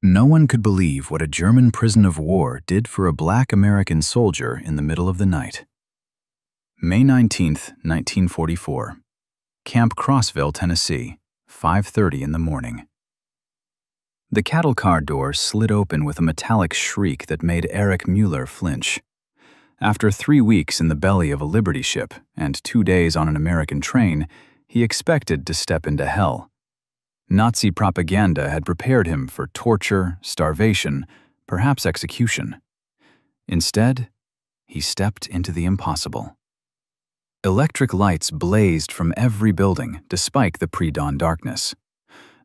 No one could believe what a German prison of war did for a black American soldier in the middle of the night. May 19, 1944. Camp Crossville, Tennessee, 5:30 in the morning. The cattle car door slid open with a metallic shriek that made Erich Müller flinch. After 3 weeks in the belly of a Liberty ship and 2 days on an American train, he expected to step into hell. Nazi propaganda had prepared him for torture, starvation, perhaps execution. Instead, he stepped into the impossible. Electric lights blazed from every building despite the pre-dawn darkness.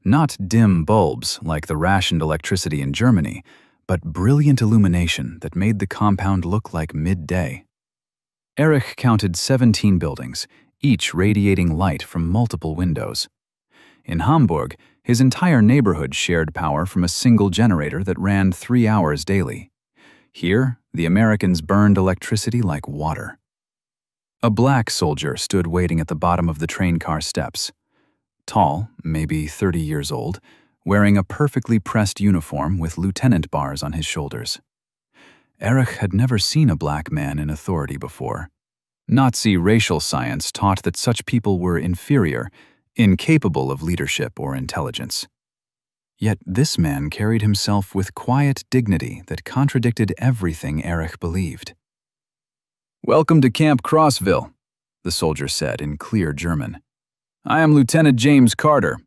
Not dim bulbs like the rationed electricity in Germany, but brilliant illumination that made the compound look like midday. Erich counted 17 buildings, each radiating light from multiple windows. In Hamburg, his entire neighborhood shared power from a single generator that ran 3 hours daily. Here, the Americans burned electricity like water. A black soldier stood waiting at the bottom of the train car steps. Tall, maybe 30 years old, wearing a perfectly pressed uniform with lieutenant bars on his shoulders. Erich had never seen a black man in authority before. Nazi racial science taught that such people were inferior, incapable of leadership or intelligence. Yet this man carried himself with quiet dignity that contradicted everything Erich believed. "Welcome to Camp Crossville," the soldier said in clear German. "I am Lieutenant James Carter.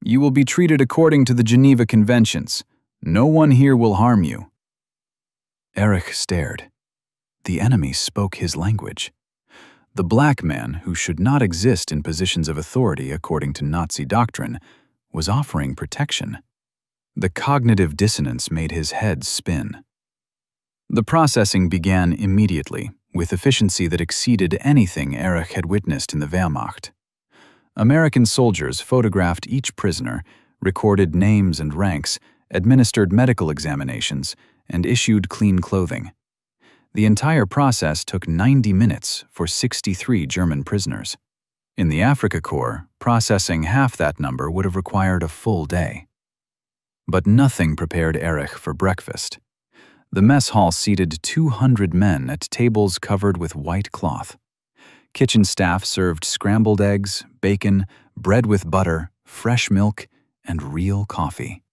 You will be treated according to the Geneva Conventions. No one here will harm you." Erich stared. The enemy spoke his language. The black man, who should not exist in positions of authority according to Nazi doctrine, was offering protection. The cognitive dissonance made his head spin. The processing began immediately, with efficiency that exceeded anything Erich had witnessed in the Wehrmacht. American soldiers photographed each prisoner, recorded names and ranks, administered medical examinations, and issued clean clothing. The entire process took 90 minutes for 63 German prisoners. In the Afrika Korps, processing half that number would have required a full day. But nothing prepared Erich for breakfast. The mess hall seated 200 men at tables covered with white cloth. Kitchen staff served scrambled eggs, bacon, bread with butter, fresh milk, and real coffee.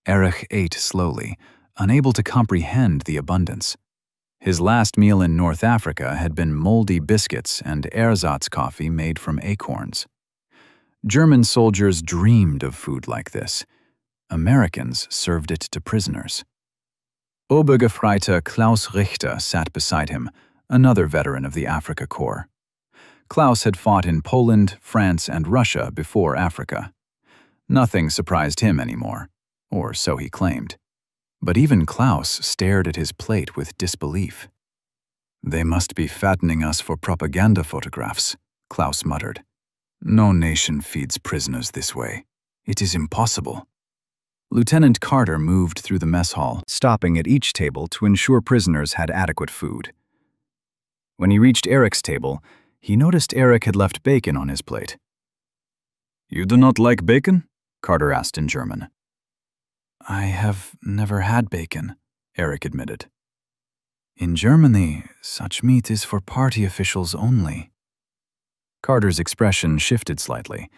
Erich ate slowly, unable to comprehend the abundance. His last meal in North Africa had been moldy biscuits and ersatz coffee made from acorns. German soldiers dreamed of food like this. Americans served it to prisoners. Obergefreiter Klaus Richter sat beside him, another veteran of the Afrika Korps. Klaus had fought in Poland, France, and Russia before Africa. Nothing surprised him anymore, or so he claimed. But even Klaus stared at his plate with disbelief. "They must be fattening us for propaganda photographs," Klaus muttered. "No nation feeds prisoners this way. It is impossible." Lieutenant Carter moved through the mess hall, stopping at each table to ensure prisoners had adequate food. When he reached Erich's table, he noticed Erich had left bacon on his plate. "You do not like bacon?" Carter asked in German. "I have never had bacon," Erich admitted. "In Germany, such meat is for party officials only." Carter's expression shifted slightly.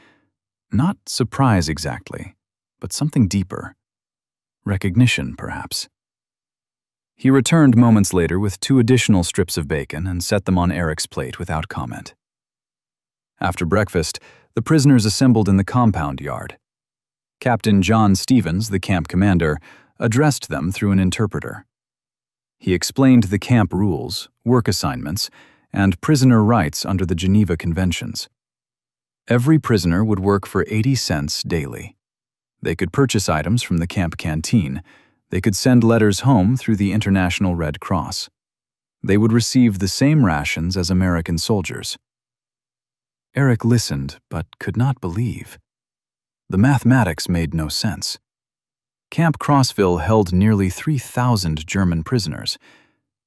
Not surprise exactly, but something deeper. Recognition, perhaps. He returned moments later with 2 additional strips of bacon and set them on Erich's plate without comment. After breakfast, the prisoners assembled in the compound yard. Captain John Stevens, the camp commander, addressed them through an interpreter. He explained the camp rules, work assignments, and prisoner rights under the Geneva Conventions. Every prisoner would work for 80 cents daily. They could purchase items from the camp canteen. They could send letters home through the International Red Cross. They would receive the same rations as American soldiers. Erich listened, but could not believe. The mathematics made no sense. Camp Crossville held nearly 3,000 German prisoners.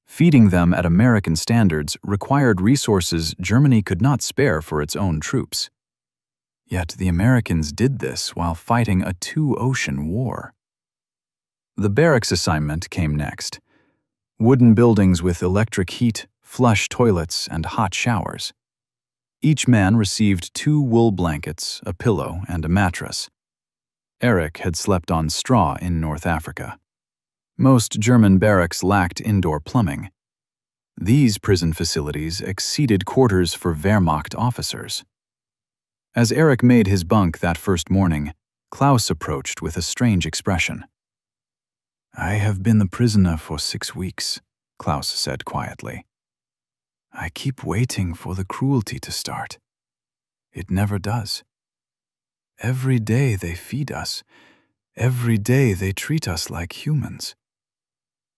Feeding them at American standards required resources Germany could not spare for its own troops. Yet the Americans did this while fighting a 2-ocean war. The barracks assignment came next. Wooden buildings with electric heat, flush toilets, and hot showers. Each man received 2 wool blankets, a pillow, and a mattress. Eric had slept on straw in North Africa. Most German barracks lacked indoor plumbing. These prison facilities exceeded quarters for Wehrmacht officers. As Eric made his bunk that first morning, Klaus approached with a strange expression. "I have been the prisoner for 6 weeks," Klaus said quietly. "I keep waiting for the cruelty to start. It never does. Every day they feed us. Every day they treat us like humans.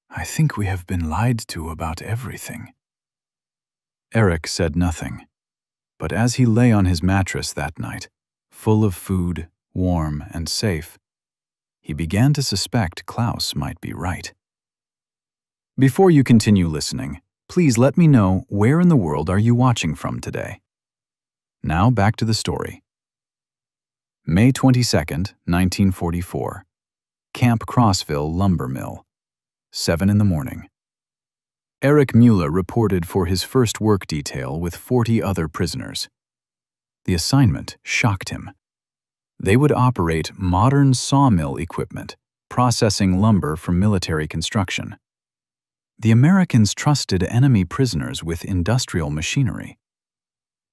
I think we have been lied to about everything." Eric said nothing, but as he lay on his mattress that night, full of food, warm and safe, he began to suspect Klaus might be right. Before you continue listening, please let me know where in the world are you watching from today. Now back to the story. May 22, 1944. Camp Crossville Lumber Mill. 7 in the morning. Eric Mueller reported for his first work detail with 40 other prisoners. The assignment shocked him. They would operate modern sawmill equipment, processing lumber for military construction. The Americans trusted enemy prisoners with industrial machinery.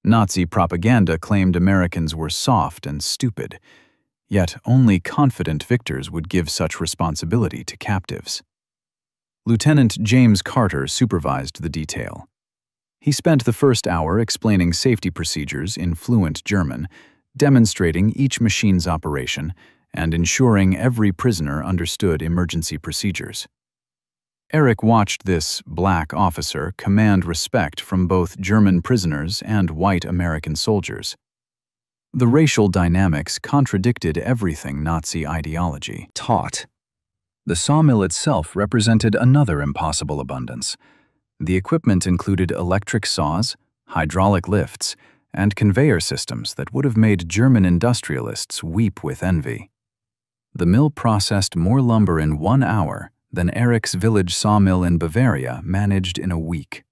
Nazi propaganda claimed Americans were soft and stupid, yet only confident victors would give such responsibility to captives. Lieutenant James Carter supervised the detail. He spent the first hour explaining safety procedures in fluent German, demonstrating each machine's operation, and ensuring every prisoner understood emergency procedures. Eric watched this black officer command respect from both German prisoners and white American soldiers. The racial dynamics contradicted everything Nazi ideology taught. The sawmill itself represented another impossible abundance. The equipment included electric saws, hydraulic lifts, and conveyor systems that would have made German industrialists weep with envy. The mill processed more lumber in 1 hour than Eric's village sawmill in Bavaria managed in a week.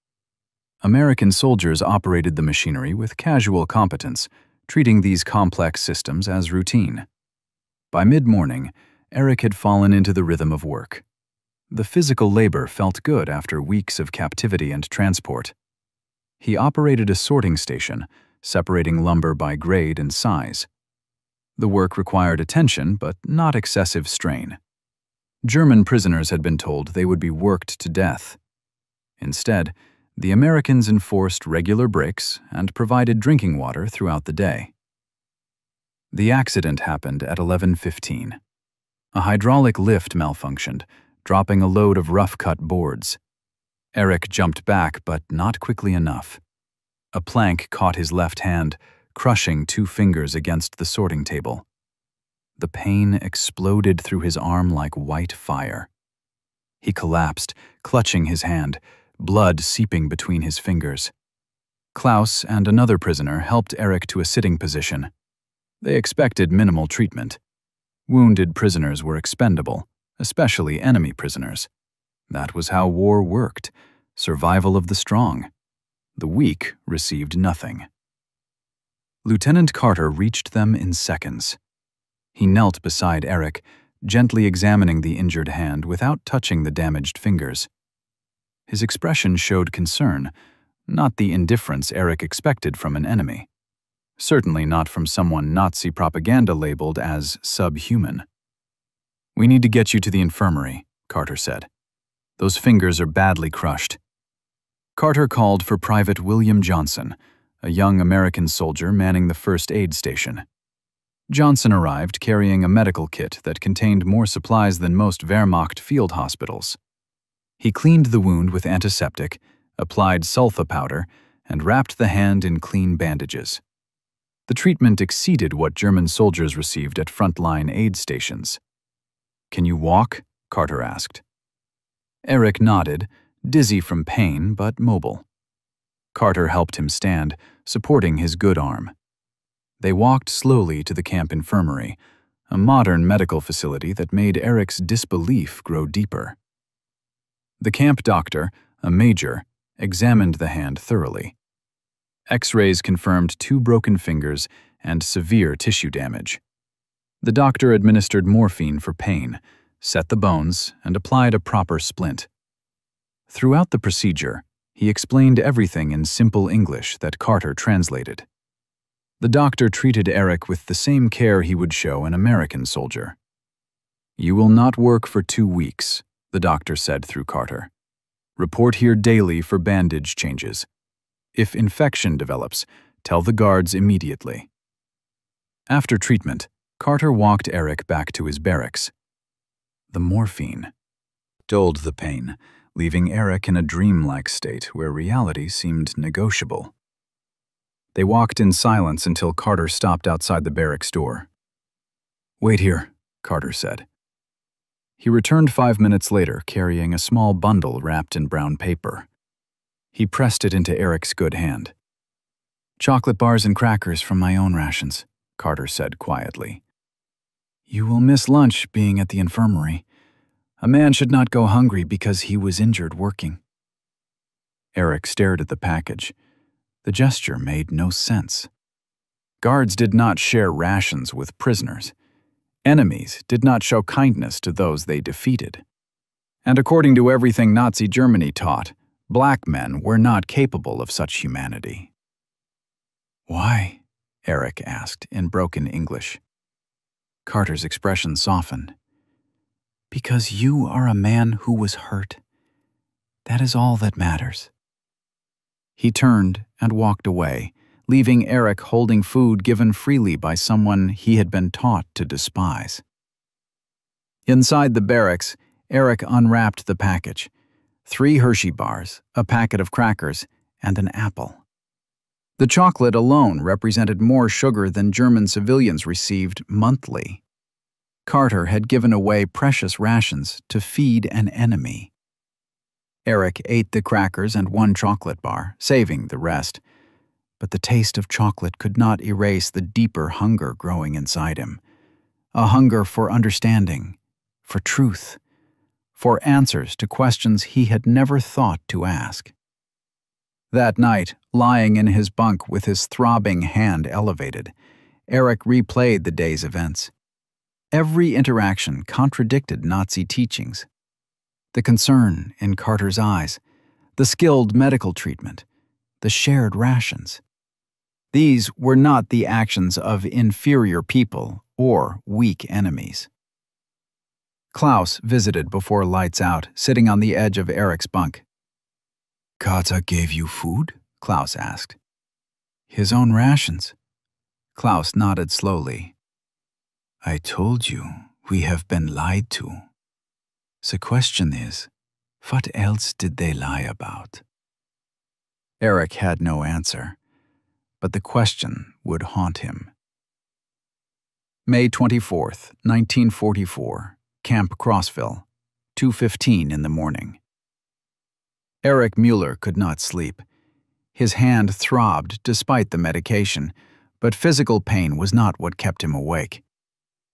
American soldiers operated the machinery with casual competence, treating these complex systems as routine. By mid-morning, Eric had fallen into the rhythm of work. The physical labor felt good after weeks of captivity and transport. He operated a sorting station, separating lumber by grade and size. The work required attention, but not excessive strain. German prisoners had been told they would be worked to death. Instead, the Americans enforced regular breaks and provided drinking water throughout the day. The accident happened at 11:15. A hydraulic lift malfunctioned, dropping a load of rough-cut boards. Eric jumped back, but not quickly enough. A plank caught his left hand, crushing 2 fingers against the sorting table. The pain exploded through his arm like white fire. He collapsed, clutching his hand, blood seeping between his fingers. Klaus and another prisoner helped Eric to a sitting position. They expected minimal treatment. Wounded prisoners were expendable, especially enemy prisoners. That was how war worked, survival of the strong. The weak received nothing. Lieutenant Carter reached them in seconds. He knelt beside Eric, gently examining the injured hand without touching the damaged fingers. His expression showed concern, not the indifference Eric expected from an enemy. Certainly not from someone Nazi propaganda labeled as subhuman. "We need to get you to the infirmary," Carter said. "Those fingers are badly crushed." Carter called for Private William Johnson, a young American soldier manning the first aid station. Johnson arrived carrying a medical kit that contained more supplies than most Wehrmacht field hospitals. He cleaned the wound with antiseptic, applied sulfa powder, and wrapped the hand in clean bandages. The treatment exceeded what German soldiers received at frontline aid stations. "Can you walk?" Carter asked. Eric nodded, dizzy from pain but mobile. Carter helped him stand, supporting his good arm. They walked slowly to the camp infirmary, a modern medical facility that made Eric's disbelief grow deeper. The camp doctor, a major, examined the hand thoroughly. X-rays confirmed 2 broken fingers and severe tissue damage. The doctor administered morphine for pain, set the bones, and applied a proper splint. Throughout the procedure, he explained everything in simple English that Carter translated. The doctor treated Eric with the same care he would show an American soldier. "You will not work for 2 weeks," the doctor said through Carter. "Report here daily for bandage changes. If infection develops, tell the guards immediately." After treatment, Carter walked Eric back to his barracks. The morphine dulled the pain, leaving Eric in a dreamlike state where reality seemed negotiable. They walked in silence until Carter stopped outside the barracks door. "Wait here," Carter said. He returned 5 minutes later, carrying a small bundle wrapped in brown paper. He pressed it into Eric's good hand. "Chocolate bars and crackers from my own rations," Carter said quietly. "You will miss lunch being at the infirmary. A man should not go hungry because he was injured working." Eric stared at the package. The gesture made no sense. Guards did not share rations with prisoners. Enemies did not show kindness to those they defeated. And according to everything Nazi Germany taught, black men were not capable of such humanity. "Why?" Eric asked in broken English. Carter's expression softened. "Because you are a man who was hurt. That is all that matters." He turned and walked away, leaving Eric holding food given freely by someone he had been taught to despise. Inside the barracks, Eric unwrapped the package: 3 Hershey bars, a packet of crackers, and an apple. The chocolate alone represented more sugar than German civilians received monthly. Carter had given away precious rations to feed an enemy. Eric ate the crackers and 1 chocolate bar, saving the rest. But the taste of chocolate could not erase the deeper hunger growing inside him. A hunger for understanding, for truth, for answers to questions he had never thought to ask. That night, lying in his bunk with his throbbing hand elevated, Eric replayed the day's events. Every interaction contradicted Nazi teachings. The concern in Carter's eyes, the skilled medical treatment, the shared rations. These were not the actions of inferior people or weak enemies. Klaus visited before lights out, sitting on the edge of Eric's bunk. "Carter gave you food?" Klaus asked. "His own rations." Klaus nodded slowly. "I told you, we have been lied to. The question is, what else did they lie about?" Eric had no answer, but the question would haunt him. May 24th, 1944, Camp Crossville, 2:15 in the morning. Eric Mueller could not sleep. His hand throbbed despite the medication, but physical pain was not what kept him awake.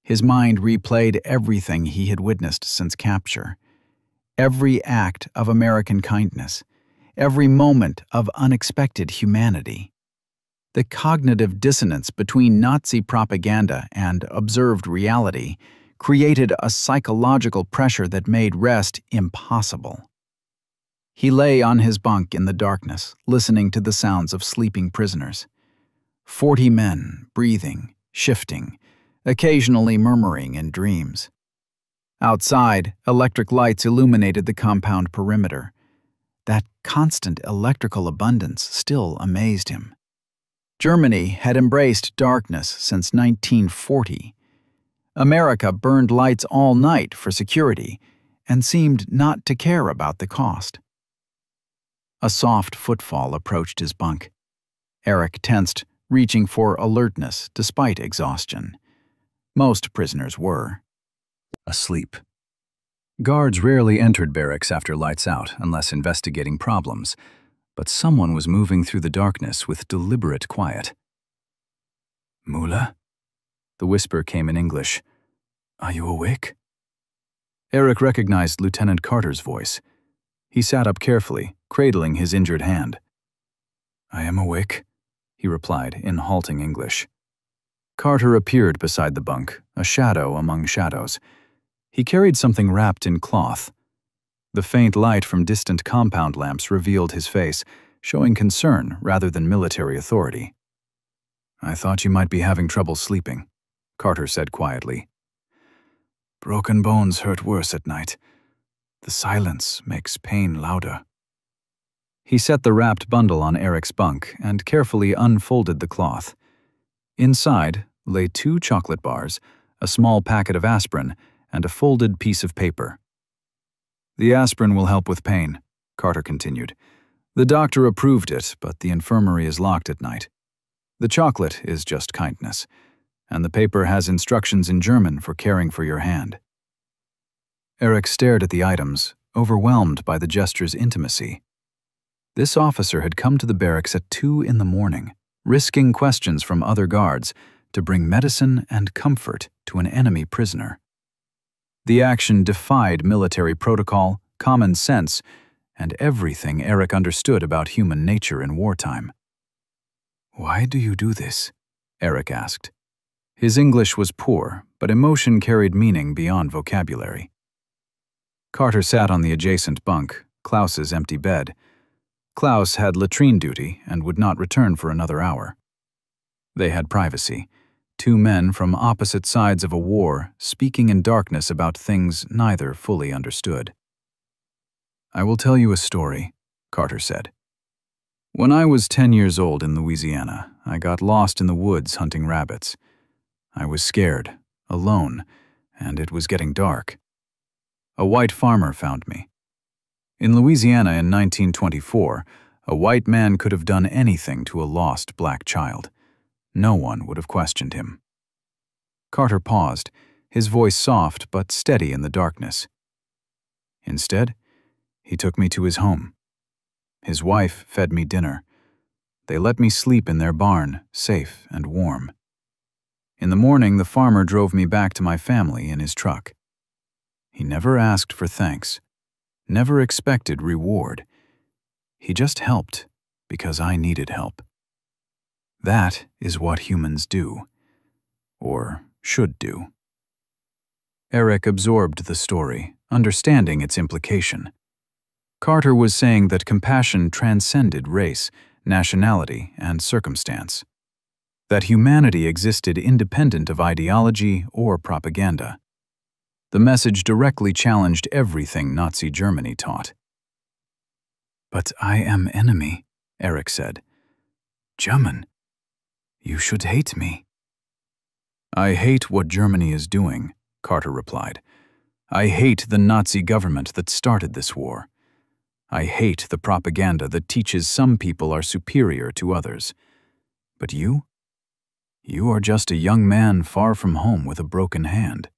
His mind replayed everything he had witnessed since capture. Every act of American kindness, every moment of unexpected humanity. The cognitive dissonance between Nazi propaganda and observed reality created a psychological pressure that made rest impossible. He lay on his bunk in the darkness, listening to the sounds of sleeping prisoners. 40 men, breathing, shifting, occasionally murmuring in dreams. Outside, electric lights illuminated the compound perimeter. That constant electrical abundance still amazed him. Germany had embraced darkness since 1940. America burned lights all night for security and seemed not to care about the cost. A soft footfall approached his bunk. Eric tensed, reaching for alertness despite exhaustion. Most prisoners were asleep. Guards rarely entered barracks after lights out unless investigating problems, but someone was moving through the darkness with deliberate quiet. "Mula?" The whisper came in English, Are you awake? Eric recognized Lieutenant Carter's voice. He sat up carefully, cradling his injured hand. I am awake, he replied in halting English. Carter appeared beside the bunk, a shadow among shadows. He carried something wrapped in cloth. The faint light from distant compound lamps revealed his face, showing concern rather than military authority. I thought you might be having trouble sleeping, Carter said quietly. Broken bones hurt worse at night. The silence makes pain louder. He set the wrapped bundle on Eric's bunk and carefully unfolded the cloth. Inside lay 2 chocolate bars, a small packet of aspirin, and a folded piece of paper. The aspirin will help with pain, Carter continued. The doctor approved it, but the infirmary is locked at night. The chocolate is just kindness, and the paper has instructions in German for caring for your hand. Eric stared at the items, overwhelmed by the gesture's intimacy. This officer had come to the barracks at 2 in the morning, risking questions from other guards to bring medicine and comfort to an enemy prisoner. The action defied military protocol, common sense, and everything Eric understood about human nature in wartime. Why do you do this? Eric asked. His English was poor, but emotion carried meaning beyond vocabulary. Carter sat on the adjacent bunk, Klaus's empty bed. Klaus had latrine duty and would not return for another hour. They had privacy, 2 men from opposite sides of a war speaking in darkness about things neither fully understood. I will tell you a story, Carter said. When I was 10 years old in Louisiana, I got lost in the woods hunting rabbits. I was scared, alone, and it was getting dark. A white farmer found me. In Louisiana in 1924, a white man could have done anything to a lost black child. No one would have questioned him. Carter paused, his voice soft but steady in the darkness. Instead, he took me to his home. His wife fed me dinner. They let me sleep in their barn, safe and warm. In the morning, the farmer drove me back to my family in his truck. He never asked for thanks, never expected reward. He just helped because I needed help. That is what humans do, or should do. Eric absorbed the story, understanding its implication. Carter was saying that compassion transcended race, nationality, and circumstance. That humanity existed independent of ideology or propaganda. The message directly challenged everything Nazi Germany taught. But I am enemy, Eric said. German, you should hate me. I hate what Germany is doing, Carter replied. I hate the Nazi government that started this war. I hate the propaganda that teaches some people are superior to others. But you? You are just a young man far from home with a broken hand.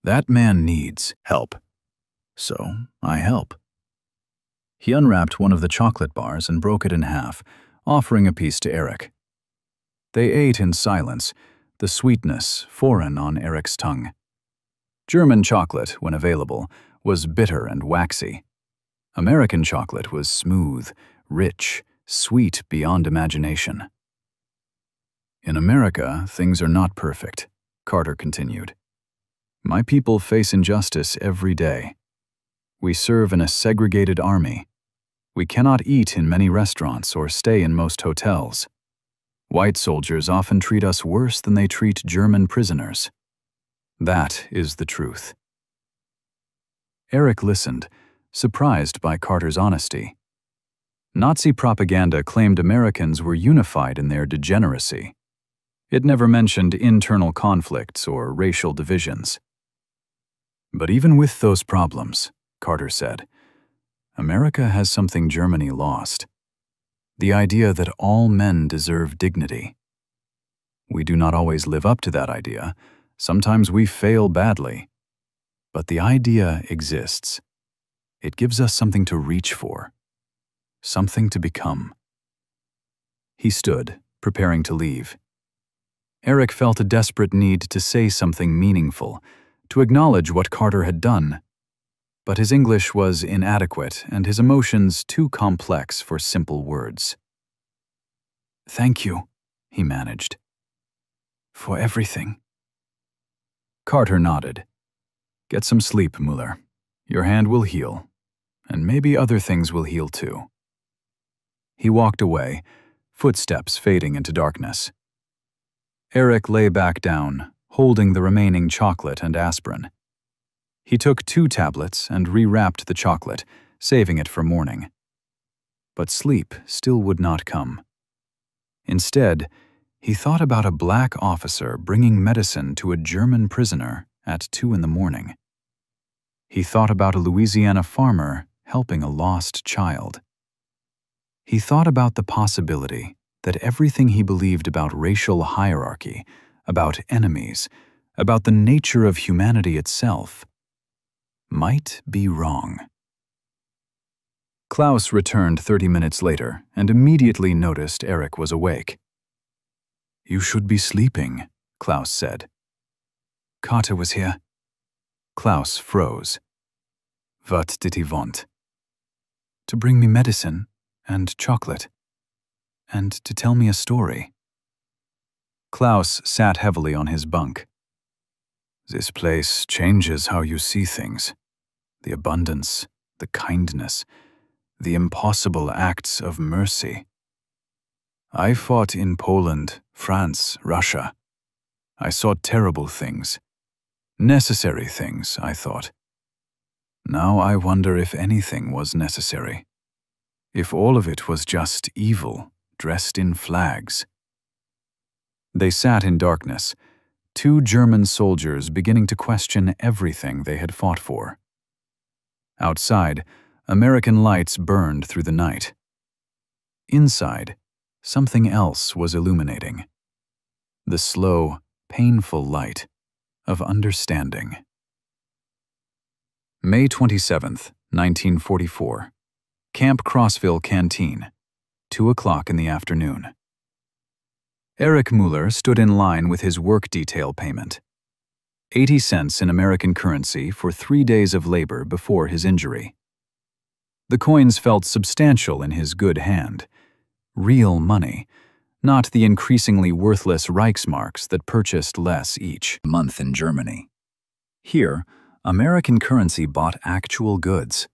That man needs help. So I help. He unwrapped one of the chocolate bars and broke it in half, offering a piece to Eric. They ate in silence, the sweetness foreign on Eric's tongue. German chocolate, when available, was bitter and waxy. American chocolate was smooth, rich, sweet beyond imagination. In America, things are not perfect, Carter continued. My people face injustice every day. We serve in a segregated army. We cannot eat in many restaurants or stay in most hotels. White soldiers often treat us worse than they treat German prisoners. That is the truth. Eric listened, surprised by Carter's honesty. Nazi propaganda claimed Americans were unified in their degeneracy. It never mentioned internal conflicts or racial divisions. But even with those problems, Carter said, America has something Germany lost. The idea that all men deserve dignity. We do not always live up to that idea. Sometimes we fail badly. But the idea exists. It gives us something to reach for, something to become. He stood, preparing to leave. Eric felt a desperate need to say something meaningful, to acknowledge what Carter had done. But his English was inadequate and his emotions too complex for simple words. "Thank you," he managed. "For everything." Carter nodded. "Get some sleep, Mueller. Your hand will heal, and maybe other things will heal too." He walked away, footsteps fading into darkness. Eric lay back down, holding the remaining chocolate and aspirin. He took 2 tablets and rewrapped the chocolate, saving it for morning. But sleep still would not come. Instead, he thought about a black officer bringing medicine to a German prisoner at 2 in the morning. He thought about a Louisiana farmer helping a lost child. He thought about the possibility that everything he believed about racial hierarchy, about enemies, about the nature of humanity itself, might be wrong. Klaus returned 30 minutes later and immediately noticed Eric was awake. "You should be sleeping," Klaus said. "Carter was here." Klaus froze. "What did he want?" "To bring me medicine and chocolate, and to tell me a story." Klaus sat heavily on his bunk. "This place changes how you see things. The abundance, the kindness, the impossible acts of mercy. I fought in Poland, France, Russia. I saw terrible things. Necessary things, I thought. Now I wonder if anything was necessary. If all of it was just evil, dressed in flags." They sat in darkness, 2 German soldiers beginning to question everything they had fought for. Outside, American lights burned through the night. Inside, something else was illuminating. The slow, painful light of understanding. May 27th, 1944. Camp Crossville Canteen, 2 o'clock in the afternoon. Eric Mueller stood in line with his work detail payment. 80 cents in American currency for 3 days of labor before his injury. The coins felt substantial in his good hand. Real money, not the increasingly worthless Reichsmarks that purchased less each month in Germany. Here, American currency bought actual goods.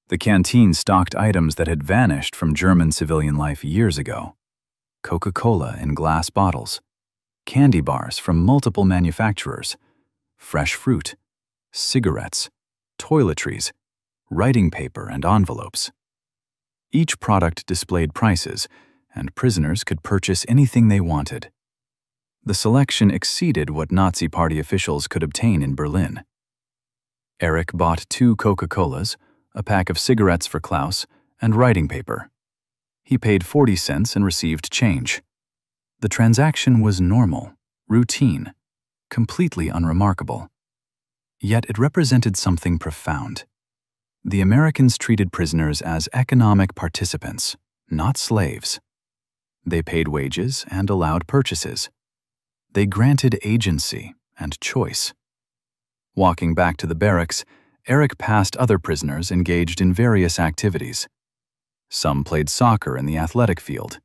The canteen stocked items that had vanished from German civilian life years ago. Coca-Cola in glass bottles, candy bars from multiple manufacturers, fresh fruit, cigarettes, toiletries, writing paper and envelopes. Each product displayed prices, and prisoners could purchase anything they wanted. The selection exceeded what Nazi Party officials could obtain in Berlin. Eric bought 2 Coca-Colas, a pack of cigarettes for Klaus, and writing paper. He paid 40 cents and received change. The transaction was normal, routine, completely unremarkable. Yet it represented something profound. The Americans treated prisoners as economic participants, not slaves. They paid wages and allowed purchases. They granted agency and choice. Walking back to the barracks, Eric passed other prisoners engaged in various activities. Some played soccer in the athletic field.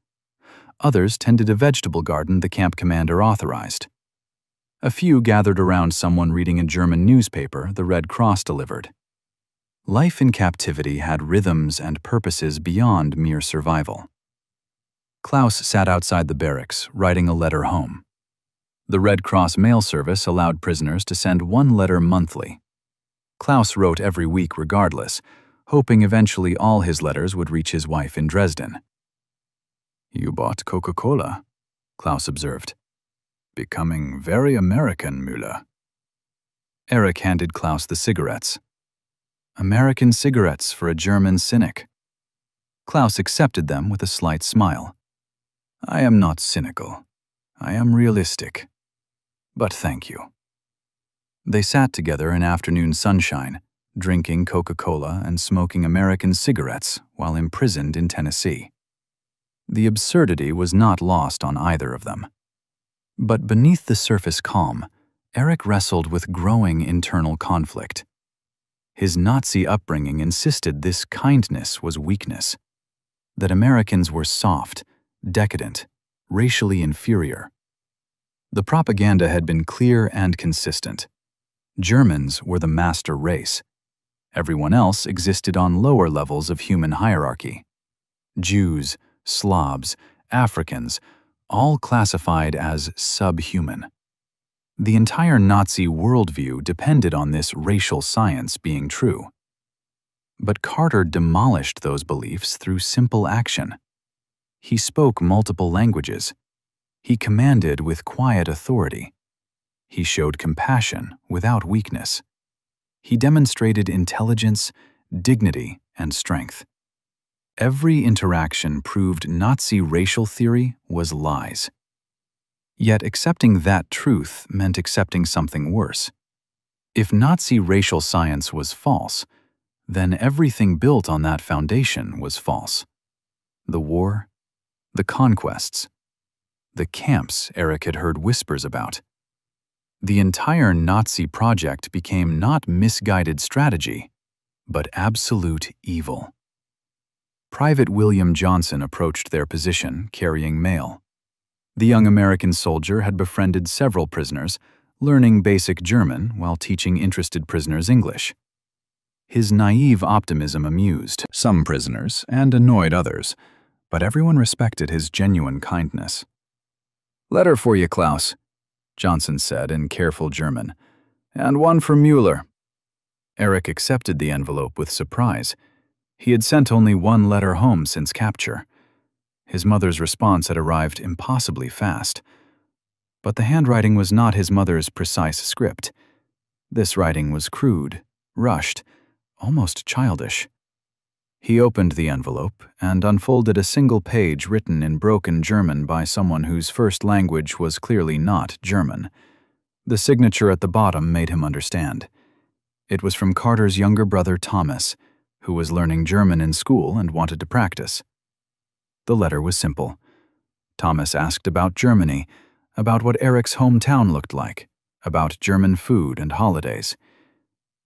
Others tended a vegetable garden the camp commander authorized. A few gathered around someone reading a German newspaper the Red Cross delivered. Life in captivity had rhythms and purposes beyond mere survival. Klaus sat outside the barracks, writing a letter home. The Red Cross mail service allowed prisoners to send 1 letter monthly. Klaus wrote every week regardless, hoping eventually all his letters would reach his wife in Dresden. "You bought Coca-Cola," Klaus observed. "Becoming very American, Müller." Eric handed Klaus the cigarettes. American cigarettes for a German cynic. Klaus accepted them with a slight smile. "I am not cynical. I am realistic. But thank you." They sat together in afternoon sunshine, drinking Coca-Cola and smoking American cigarettes while imprisoned in Tennessee. The absurdity was not lost on either of them. But beneath the surface calm, Erich wrestled with growing internal conflict. His Nazi upbringing insisted this kindness was weakness, that Americans were soft, decadent, racially inferior. The propaganda had been clear and consistent. Germans were the master race. Everyone else existed on lower levels of human hierarchy. Jews, Slavs, Africans, all classified as subhuman. The entire Nazi worldview depended on this racial science being true. But Carter demolished those beliefs through simple action. He spoke multiple languages. He commanded with quiet authority. He showed compassion without weakness. He demonstrated intelligence, dignity, and strength. Every interaction proved Nazi racial theory was lies. Yet accepting that truth meant accepting something worse. If Nazi racial science was false, then everything built on that foundation was false. The war, the conquests, the camps Erich had heard whispers about. The entire Nazi project became not misguided strategy, but absolute evil. Private William Johnson approached their position carrying mail. The young American soldier had befriended several prisoners, learning basic German while teaching interested prisoners English. His naive optimism amused some prisoners and annoyed others, but everyone respected his genuine kindness. "Letter for you, Klaus," Johnson said in careful German, "and one for Mueller." Erich accepted the envelope with surprise. He had sent only one letter home since capture. His mother's response had arrived impossibly fast. But the handwriting was not his mother's precise script. This writing was crude, rushed, almost childish. He opened the envelope and unfolded a single page written in broken German by someone whose first language was clearly not German. The signature at the bottom made him understand. It was from Carter's younger brother Thomas, who was learning German in school and wanted to practice. The letter was simple. Thomas asked about Germany, about what Erich's hometown looked like, about German food and holidays.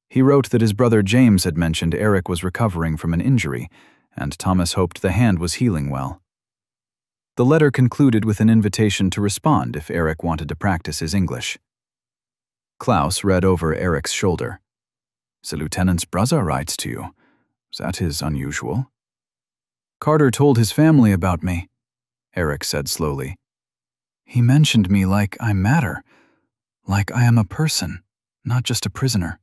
He wrote that his brother James had mentioned Erich was recovering from an injury, and Thomas hoped the hand was healing well. The letter concluded with an invitation to respond if Erich wanted to practice his English. Klaus read over Erich's shoulder. "The lieutenant's brother writes to you. That is unusual." "Carter told his family about me," Erich said slowly. "He mentioned me like I matter, like I am a person, not just a prisoner."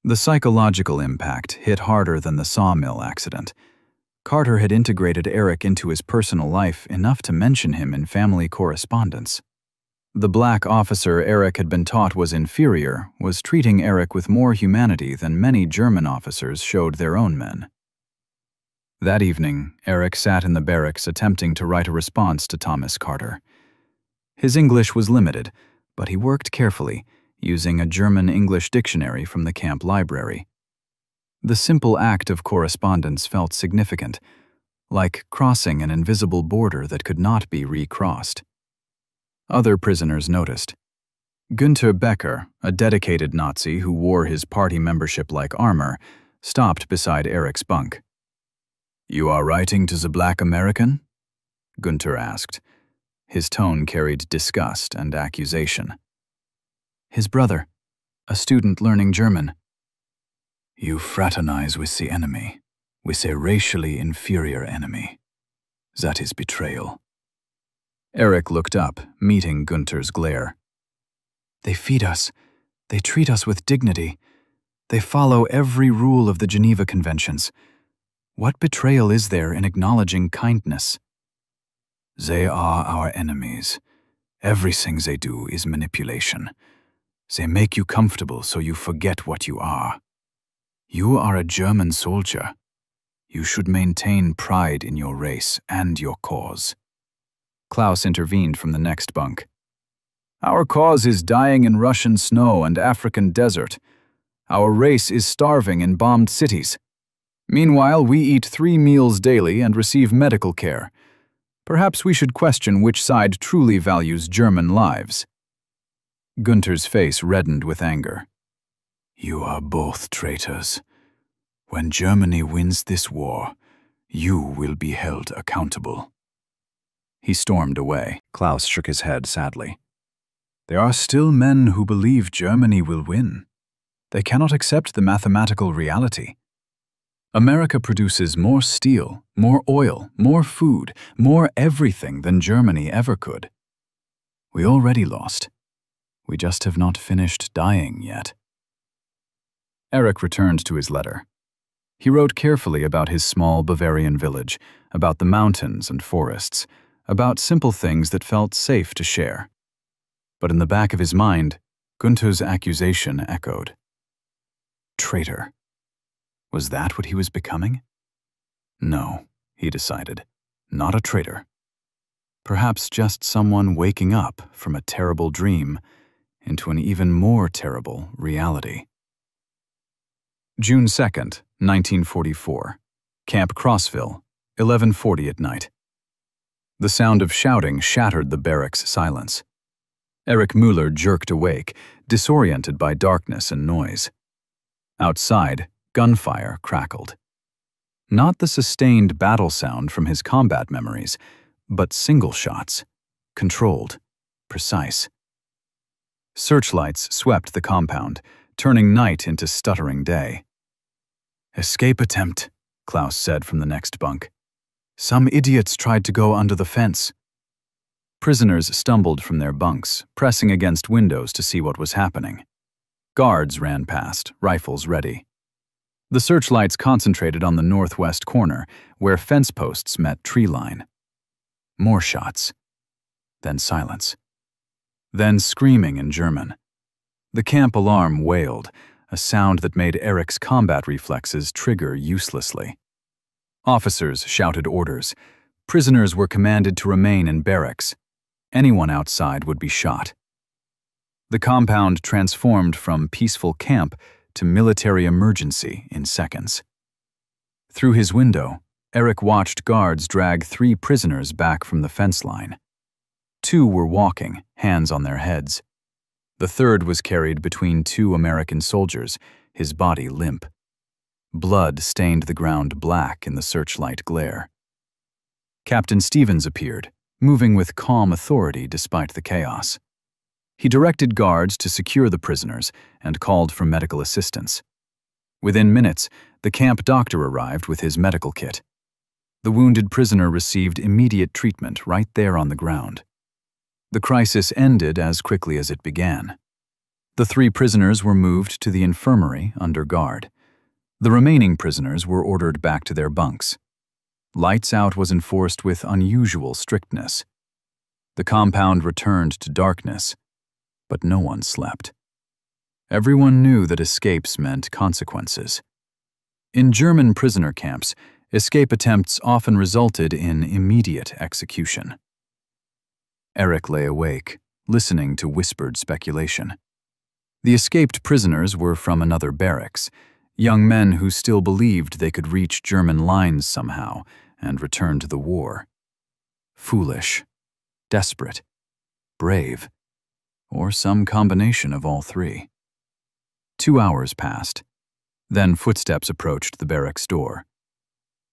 The psychological impact hit harder than the sawmill accident. Carter had integrated Erich into his personal life enough to mention him in family correspondence. The black officer Erich had been taught was inferior was treating Erich with more humanity than many German officers showed their own men. That evening, Erich sat in the barracks attempting to write a response to Thomas Carter. His English was limited, but he worked carefully, using a German-English dictionary from the camp library. The simple act of correspondence felt significant, like crossing an invisible border that could not be recrossed. Other prisoners noticed. Günther Becker, a dedicated Nazi who wore his party membership like armor, stopped beside Erich's bunk. "You are writing to the black American?" Günther asked. His tone carried disgust and accusation. "His brother, a student learning German." "You fraternize with the enemy, with a racially inferior enemy. That is betrayal." Erich looked up, meeting Günther's glare. "They feed us. They treat us with dignity. They follow every rule of the Geneva Conventions. What betrayal is there in acknowledging kindness?" "They are our enemies. Everything they do is manipulation. They make you comfortable so you forget what you are. You are a German soldier. You should maintain pride in your race and your cause." Klaus intervened from the next bunk. "Our cause is dying in Russian snow and African desert. Our race is starving in bombed cities. Meanwhile, we eat 3 meals daily and receive medical care. Perhaps we should question which side truly values German lives." Gunther's face reddened with anger. "You are both traitors. When Germany wins this war, you will be held accountable." He stormed away. Klaus shook his head sadly. "There are still men who believe Germany will win. They cannot accept the mathematical reality. America produces more steel, more oil, more food, more everything than Germany ever could. We already lost. We just have not finished dying yet." Erich returned to his letter. He wrote carefully about his small Bavarian village, about the mountains and forests, about simple things that felt safe to share. But in the back of his mind, Gunther's accusation echoed. Traitor. Was that what he was becoming? No, he decided, not a traitor. Perhaps just someone waking up from a terrible dream into an even more terrible reality. June 2nd, 1944. Camp Crossville, 11:40 at night. The sound of shouting shattered the barracks' silence. Erich Müller jerked awake, disoriented by darkness and noise. Outside, gunfire crackled. Not the sustained battle sound from his combat memories, but single shots, controlled, precise. Searchlights swept the compound, turning night into stuttering day. "Escape attempt," Klaus said from the next bunk. "Some idiots tried to go under the fence." Prisoners stumbled from their bunks, pressing against windows to see what was happening. Guards ran past, rifles ready. The searchlights concentrated on the northwest corner, where fence posts met tree line. More shots. Then silence. Then screaming in German. The camp alarm wailed, a sound that made Erich's combat reflexes trigger uselessly. Officers shouted orders. Prisoners were commanded to remain in barracks. Anyone outside would be shot. The compound transformed from peaceful camp to military emergency in seconds. Through his window, Erich watched guards drag 3 prisoners back from the fence line. 2 were walking, hands on their heads. The third was carried between 2 American soldiers, his body limp. Blood stained the ground black in the searchlight glare. Captain Stevens appeared, moving with calm authority despite the chaos. He directed guards to secure the prisoners and called for medical assistance. Within minutes, the camp doctor arrived with his medical kit. The wounded prisoner received immediate treatment right there on the ground. The crisis ended as quickly as it began. The 3 prisoners were moved to the infirmary under guard. The remaining prisoners were ordered back to their bunks. Lights out was enforced with unusual strictness. The compound returned to darkness, but no one slept. Everyone knew that escapes meant consequences. In German prisoner camps, escape attempts often resulted in immediate execution. Erich lay awake, listening to whispered speculation. The escaped prisoners were from another barracks, young men who still believed they could reach German lines somehow and return to the war. Foolish, desperate, brave, or some combination of all 3. 2 hours passed. Then footsteps approached the barracks door.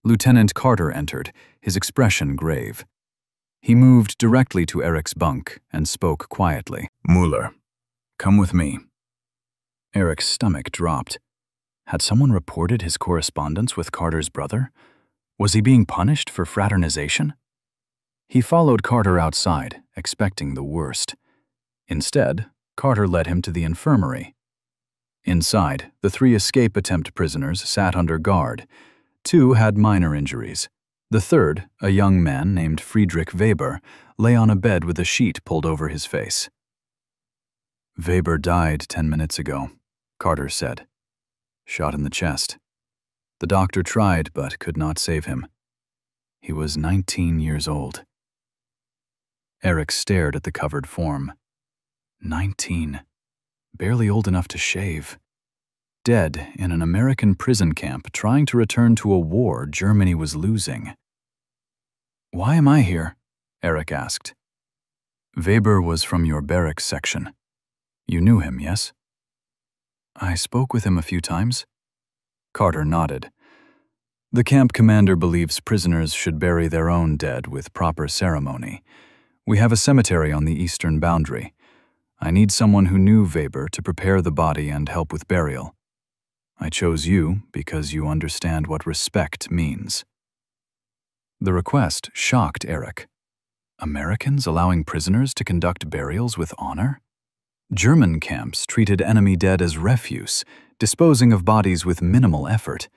Lieutenant Carter entered, his expression grave. He moved directly to Erich's bunk and spoke quietly. "Müller, come with me." Erich's stomach dropped. Had someone reported his correspondence with Carter's brother? Was he being punished for fraternization? He followed Carter outside, expecting the worst. Instead, Carter led him to the infirmary. Inside, the 3 escape attempt prisoners sat under guard. 2 had minor injuries. The third, a young man named Friedrich Weber, lay on a bed with a sheet pulled over his face. "Weber died 10 minutes ago," Carter said. "Shot in the chest. The doctor tried but could not save him. He was 19 years old." Erich stared at the covered form. 19. Barely old enough to shave. Dead in an American prison camp trying to return to a war Germany was losing. "Why am I here?" Erich asked. "Weber was from your barracks section. You knew him, yes? I spoke with him a few times. Carter nodded. The camp commander believes prisoners should bury their own dead with proper ceremony. We have a cemetery on the eastern boundary. I need someone who knew Weber to prepare the body and help with burial. I chose you because you understand what respect means. The request shocked Eric. Americans allowing prisoners to conduct burials with honor? German camps treated enemy dead as refuse, disposing of bodies with minimal effort.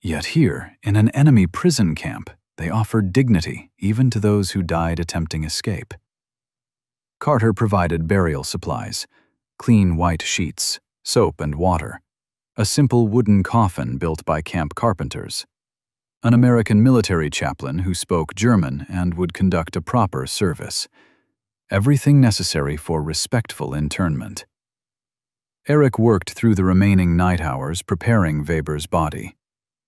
Yet here, in an enemy prison camp, they offered dignity even to those who died attempting escape. Carter provided burial supplies, clean white sheets, soap and water, a simple wooden coffin built by camp carpenters, an American military chaplain who spoke German and would conduct a proper service. Everything necessary for respectful internment. Eric worked through the remaining night hours preparing Weber's body.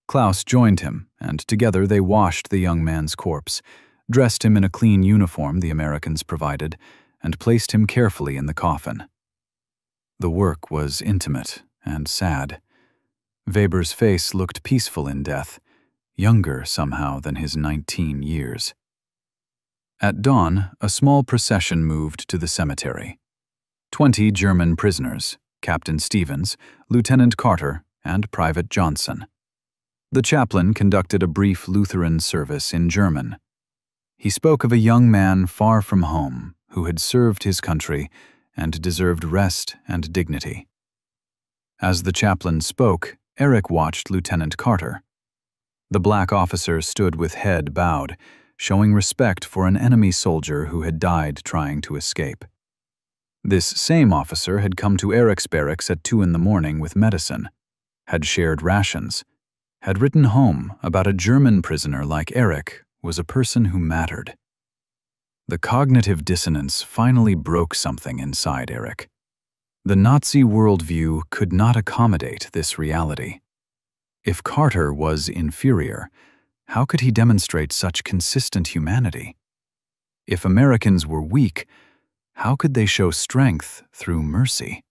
Klaus joined him, and together they washed the young man's corpse, dressed him in a clean uniform the Americans provided, and placed him carefully in the coffin. The work was intimate and sad. Weber's face looked peaceful in death, younger somehow than his 19 years. At dawn, a small procession moved to the cemetery. 20 German prisoners, Captain Stevens, Lieutenant Carter, and Private Johnson. The chaplain conducted a brief Lutheran service in German. He spoke of a young man far from home who had served his country and deserved rest and dignity. As the chaplain spoke, Eric watched Lieutenant Carter. The black officer stood with head bowed, showing respect for an enemy soldier who had died trying to escape. This same officer had come to Eric's barracks at 2 in the morning with medicine, had shared rations, had written home about a German prisoner like Eric was a person who mattered. The cognitive dissonance finally broke something inside Eric. The Nazi worldview could not accommodate this reality. If Carter was inferior, how could he demonstrate such consistent humanity? If Americans were weak, how could they show strength through mercy?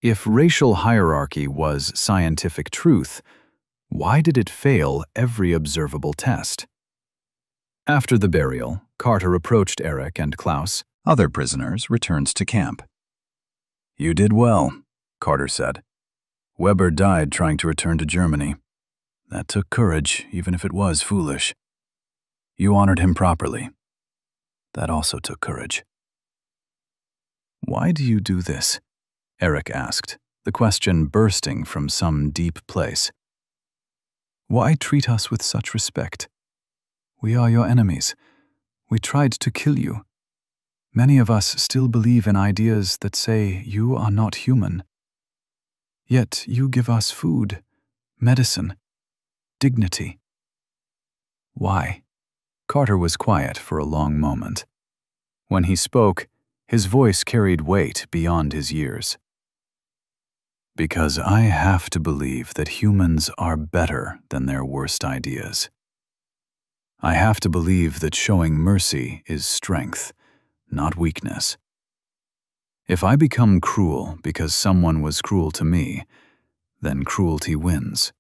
If racial hierarchy was scientific truth, why did it fail every observable test? After the burial, Carter approached Eric and Klaus, other prisoners, returned to camp. "You did well," Carter said. "Weber died trying to return to Germany. That took courage, even if it was foolish. You honored him properly. That also took courage." "Why do you do this?" Eric asked, the question bursting from some deep place. "Why treat us with such respect? We are your enemies. We tried to kill you. Many of us still believe in ideas that say you are not human. Yet you give us food, medicine, dignity. Why?" Carter was quiet for a long moment. When he spoke, his voice carried weight beyond his years. "Because I have to believe that humans are better than their worst ideas. I have to believe that showing mercy is strength, not weakness. If I become cruel because someone was cruel to me, then cruelty wins.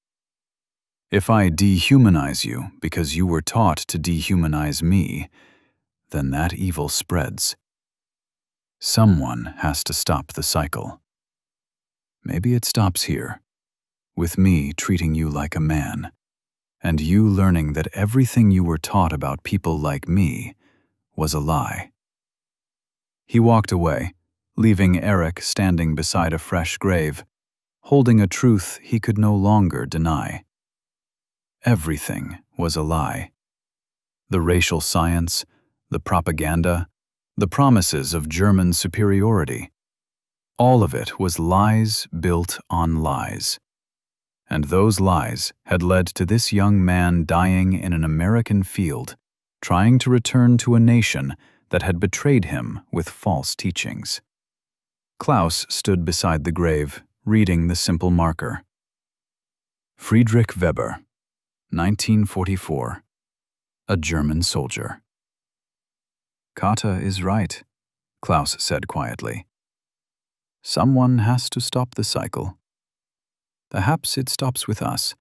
If I dehumanize you because you were taught to dehumanize me, then that evil spreads. Someone has to stop the cycle. Maybe it stops here, with me treating you like a man, and you learning that everything you were taught about people like me was a lie." He walked away, leaving Eric standing beside a fresh grave, holding a truth he could no longer deny. Everything was a lie. The racial science, the propaganda, the promises of German superiority. All of it was lies built on lies. And those lies had led to this young man dying in an American field, trying to return to a nation that had betrayed him with false teachings. Klaus stood beside the grave, reading the simple marker. Friedrich Weber, 1944, a German soldier. "Kata is right," Klaus said quietly. Someone has to stop the cycle. Perhaps it stops with us,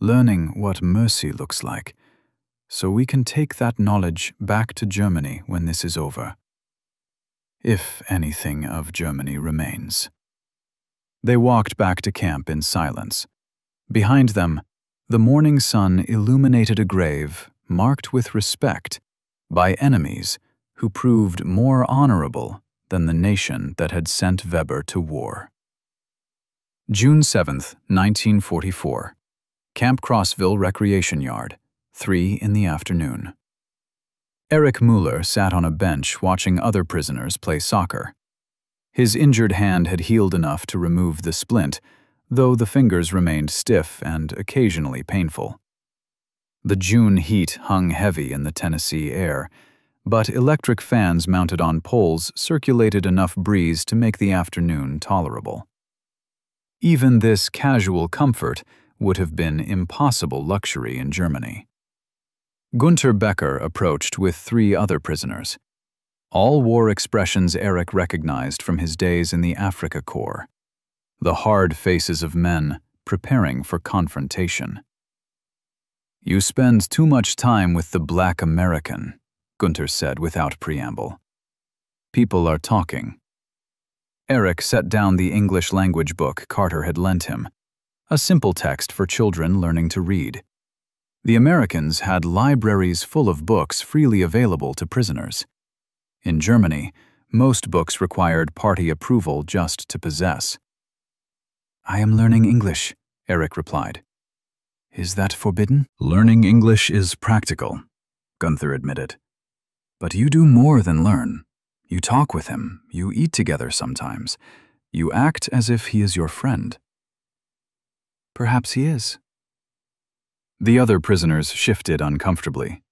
learning what mercy looks like, so we can take that knowledge back to Germany when this is over. If anything of Germany remains. They walked back to camp in silence. Behind them, the morning sun illuminated a grave marked with respect by enemies who proved more honorable than the nation that had sent Weber to war. June 7, 1944. Camp Crossville Recreation Yard, 3 in the afternoon. Erich Müller sat on a bench watching other prisoners play soccer. His injured hand had healed enough to remove the splint, though the fingers remained stiff and occasionally painful. The June heat hung heavy in the Tennessee air, but electric fans mounted on poles circulated enough breeze to make the afternoon tolerable. Even this casual comfort would have been impossible luxury in Germany. Gunther Becker approached with 3 other prisoners. All wore expressions Erich recognized from his days in the Afrika Korps. The hard faces of men preparing for confrontation. "You spend too much time with the Black American," Gunther said without preamble. "People are talking." Erich set down the English language book Carter had lent him, a simple text for children learning to read. The Americans had libraries full of books freely available to prisoners. In Germany, most books required party approval just to possess. "I am learning English," Erich replied. "Is that forbidden?" "Learning English is practical," Gunther admitted. "But you do more than learn. You talk with him, you eat together sometimes. You act as if he is your friend." "Perhaps he is." The other prisoners shifted uncomfortably.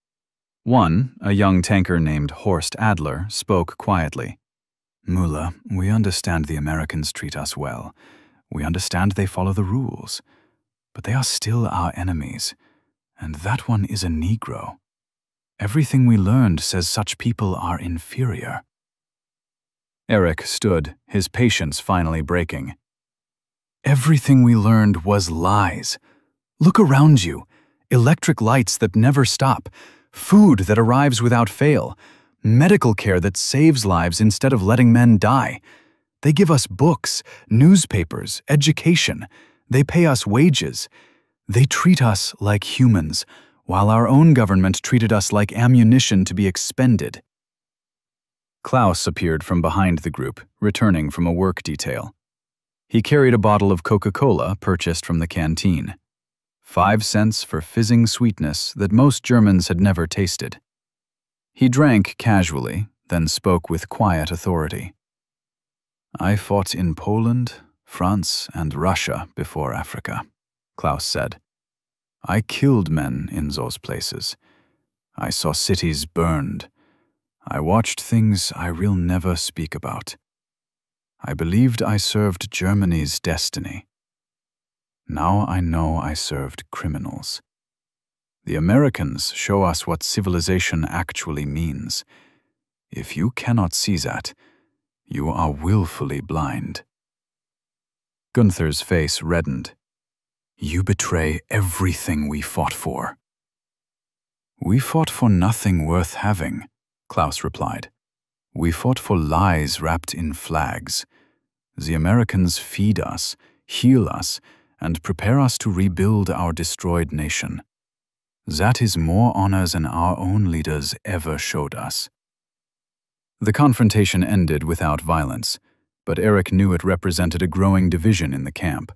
One, a young tanker named Horst Adler, spoke quietly. "Müller, we understand the Americans treat us well. We understand they follow the rules. But they are still our enemies, and that one is a Negro. Everything we learned says such people are inferior." Erich stood, his patience finally breaking. "Everything we learned was lies. Look around you. Electric lights that never stop, food that arrives without fail, medical care that saves lives instead of letting men die. They give us books, newspapers, education. They pay us wages. They treat us like humans, while our own government treated us like ammunition to be expended." Klaus appeared from behind the group, returning from a work detail. He carried a bottle of Coca-Cola purchased from the canteen. 5 cents for fizzing sweetness that most Germans had never tasted. He drank casually, then spoke with quiet authority. "I fought in Poland, France, and Russia before Africa," Klaus said. "I killed men in those places. I saw cities burned. I watched things I will never speak about. I believed I served Germany's destiny. Now I know I served criminals. The Americans show us what civilization actually means. If you cannot see that, you are willfully blind." Gunther's face reddened. "You betray everything we fought for." "We fought for nothing worth having," Klaus replied. "We fought for lies wrapped in flags. The Americans feed us, heal us, and prepare us to rebuild our destroyed nation. That is more honor than our own leaders ever showed us." The confrontation ended without violence, but Erich knew it represented a growing division in the camp.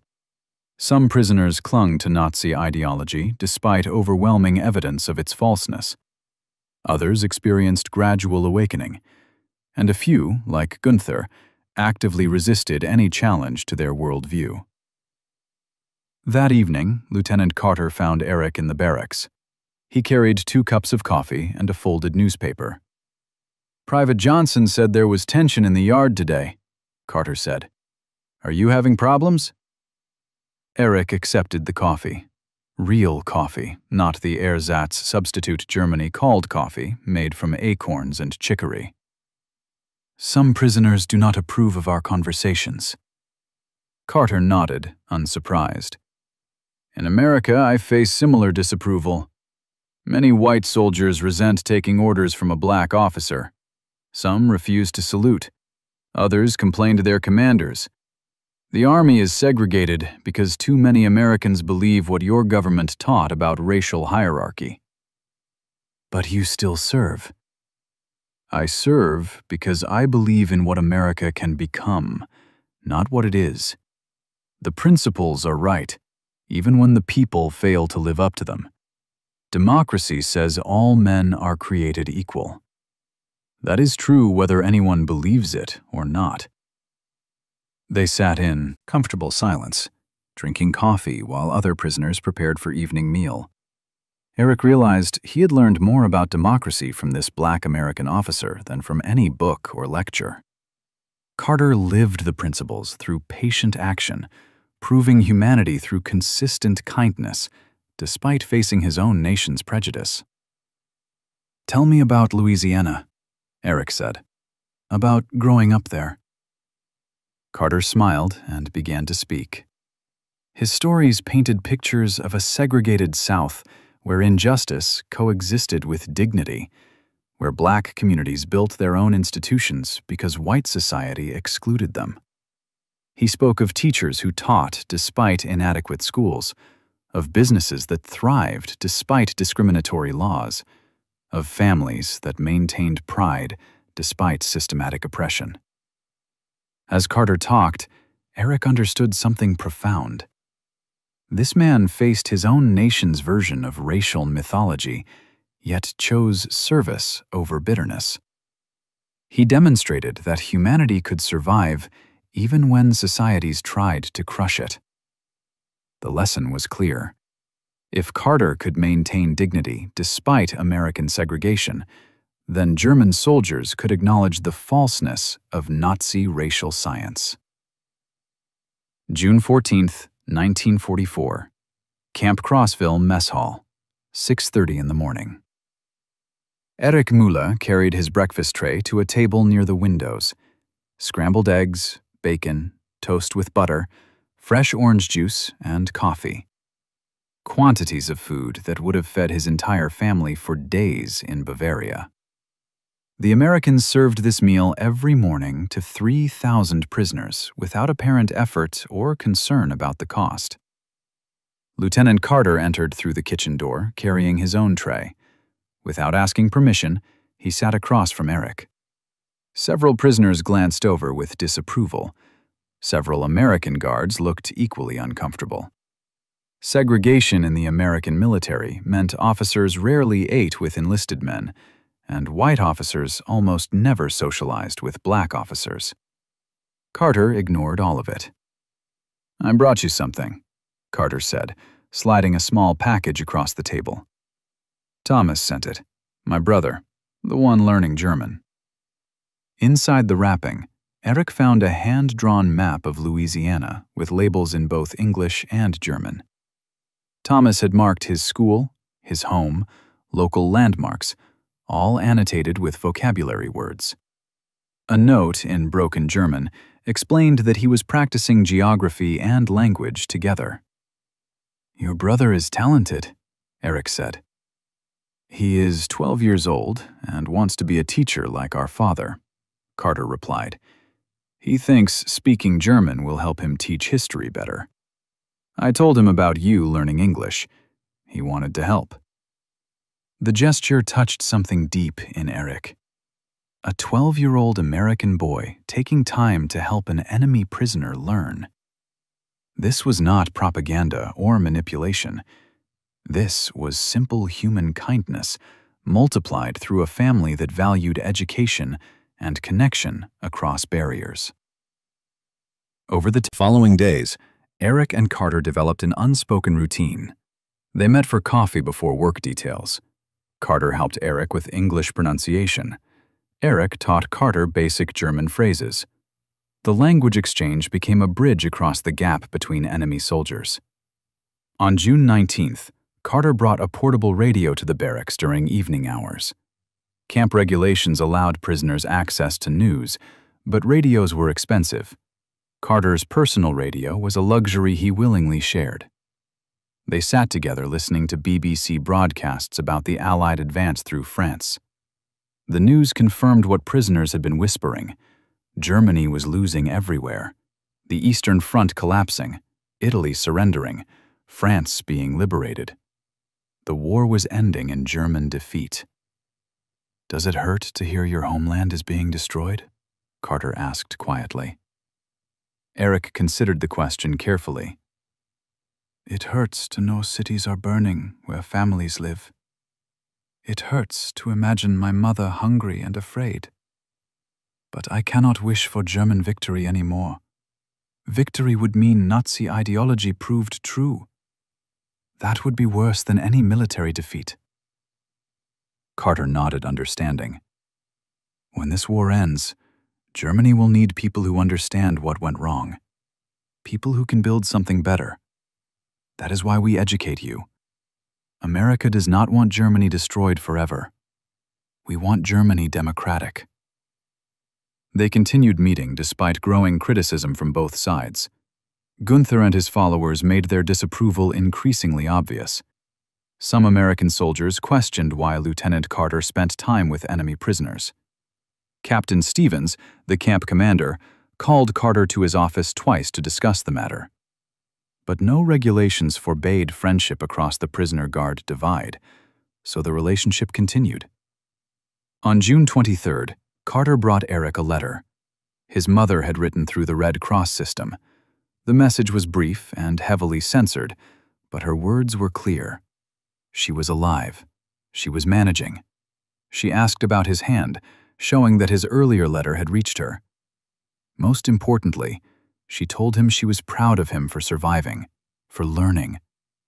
Some prisoners clung to Nazi ideology despite overwhelming evidence of its falseness. Others experienced gradual awakening, and a few, like Gunther, actively resisted any challenge to their worldview. That evening, Lieutenant Carter found Erich in the barracks. He carried 2 cups of coffee and a folded newspaper. "Private Johnson said there was tension in the yard today," Carter said. "Are you having problems?" Erich accepted the coffee. Real coffee, not the ersatz substitute Germany called coffee, made from acorns and chicory. Some prisoners do not approve of our conversations. Carter nodded, unsurprised. In America, I face similar disapproval. Many white soldiers resent taking orders from a black officer. Some refuse to salute. Others complain to their commanders. The Army is segregated because too many Americans believe what your government taught about racial hierarchy. But you still serve. I serve because I believe in what America can become, not what it is. The principles are right, even when the people fail to live up to them. Democracy says all men are created equal. That is true whether anyone believes it or not. They sat in comfortable silence, drinking coffee while other prisoners prepared for evening meal. Eric realized he had learned more about democracy from this black American officer than from any book or lecture. Carter lived the principles through patient action, proving humanity through consistent kindness, despite facing his own nation's prejudice. "Tell me about Louisiana," Eric said. "About growing up there." Carter smiled and began to speak. His stories painted pictures of a segregated South where injustice coexisted with dignity, where black communities built their own institutions because white society excluded them. He spoke of teachers who taught despite inadequate schools, of businesses that thrived despite discriminatory laws, of families that maintained pride despite systematic oppression. As Carter talked, Eric understood something profound. This man faced his own nation's version of racial mythology, yet chose service over bitterness. He demonstrated that humanity could survive even when societies tried to crush it. The lesson was clear. If Carter could maintain dignity despite American segregation, then German soldiers could acknowledge the falseness of Nazi racial science. June 14, 1944. Camp Crossville Mess Hall, 6:30 in the morning. Erich Müller carried his breakfast tray to a table near the windows. Scrambled eggs, bacon, toast with butter, fresh orange juice, and coffee. Quantities of food that would have fed his entire family for days in Bavaria. The Americans served this meal every morning to 3,000 prisoners without apparent effort or concern about the cost. Lieutenant Carter entered through the kitchen door, carrying his own tray. Without asking permission, he sat across from Eric. Several prisoners glanced over with disapproval. Several American guards looked equally uncomfortable. Segregation in the American military meant officers rarely ate with enlisted men, and white officers almost never socialized with black officers. Carter ignored all of it. "I brought you something," Carter said, sliding a small package across the table. "Thomas sent it, my brother, the one learning German." Inside the wrapping, Eric found a hand-drawn map of Louisiana with labels in both English and German. Thomas had marked his school, his home, local landmarks, all annotated with vocabulary words. A note in broken German explained that he was practicing geography and language together. "Your brother is talented," Eric said. "He is 12 years old and wants to be a teacher like our father," Carter replied. "He thinks speaking German will help him teach history better. I told him about you learning English. He wanted to help." The gesture touched something deep in Eric. A 12-year-old American boy taking time to help an enemy prisoner learn. This was not propaganda or manipulation. This was simple human kindness, multiplied through a family that valued education and connection across barriers. Over the following days, Eric and Carter developed an unspoken routine. They met for coffee before work details. Carter helped Eric with English pronunciation. Eric taught Carter basic German phrases. The language exchange became a bridge across the gap between enemy soldiers. On June 19th, Carter brought a portable radio to the barracks during evening hours. Camp regulations allowed prisoners access to news, but radios were expensive. Carter's personal radio was a luxury he willingly shared. They sat together listening to BBC broadcasts about the Allied advance through France. The news confirmed what prisoners had been whispering. Germany was losing everywhere. The Eastern Front collapsing, Italy surrendering, France being liberated. The war was ending in German defeat. "Does it hurt to hear your homeland is being destroyed?" Carter asked quietly. Eric considered the question carefully. "It hurts to know cities are burning where families live. It hurts to imagine my mother hungry and afraid. But I cannot wish for German victory anymore. Victory would mean Nazi ideology proved true. That would be worse than any military defeat." Carter nodded, understanding. "When this war ends, Germany will need people who understand what went wrong. People who can build something better. That is why we educate you. America does not want Germany destroyed forever. We want Germany democratic." They continued meeting despite growing criticism from both sides. Gunther and his followers made their disapproval increasingly obvious. Some American soldiers questioned why Lieutenant Carter spent time with enemy prisoners. Captain Stevens, the camp commander, called Carter to his office twice to discuss the matter. But no regulations forbade friendship across the prisoner-guard divide, so the relationship continued. On June 23rd, Carter brought Eric a letter. His mother had written through the Red Cross system. The message was brief and heavily censored, but her words were clear. She was alive. She was managing. She asked about his hand, showing that his earlier letter had reached her. Most importantly, she told him she was proud of him for surviving, for learning,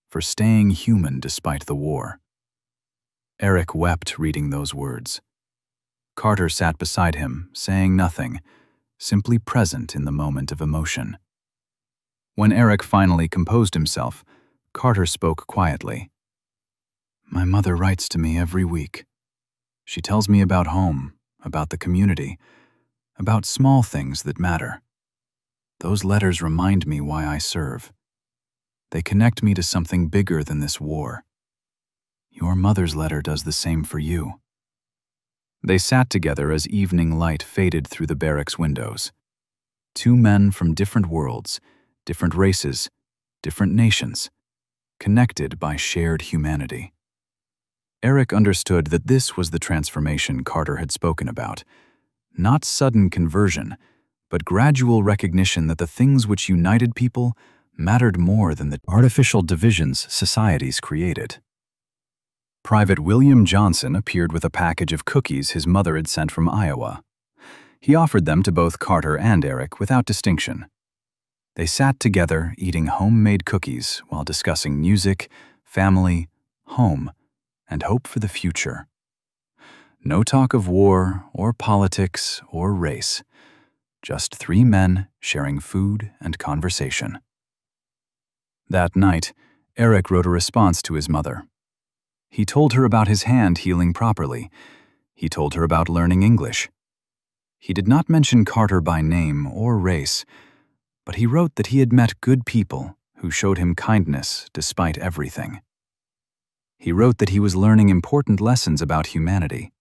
for staying human despite the war. Eric wept reading those words. Carter sat beside him, saying nothing, simply present in the moment of emotion. When Eric finally composed himself, Carter spoke quietly. "My mother writes to me every week. She tells me about home, about the community, about small things that matter. Those letters remind me why I serve. They connect me to something bigger than this war. Your mother's letter does the same for you." They sat together as evening light faded through the barracks windows. Two men from different worlds, different races, different nations, connected by shared humanity. Eric understood that this was the transformation Carter had spoken about. Not sudden conversion, but gradual recognition that the things which united people mattered more than the artificial divisions societies created. Private William Johnson appeared with a package of cookies his mother had sent from Iowa. He offered them to both Carter and Eric without distinction. They sat together eating homemade cookies while discussing music, family, home, and hope for the future. No talk of war or politics or race. Just three men sharing food and conversation. That night, Eric wrote a response to his mother. He told her about his hand healing properly. He told her about learning English. He did not mention Carter by name or race, but he wrote that he had met good people who showed him kindness despite everything. He wrote that he was learning important lessons about humanity.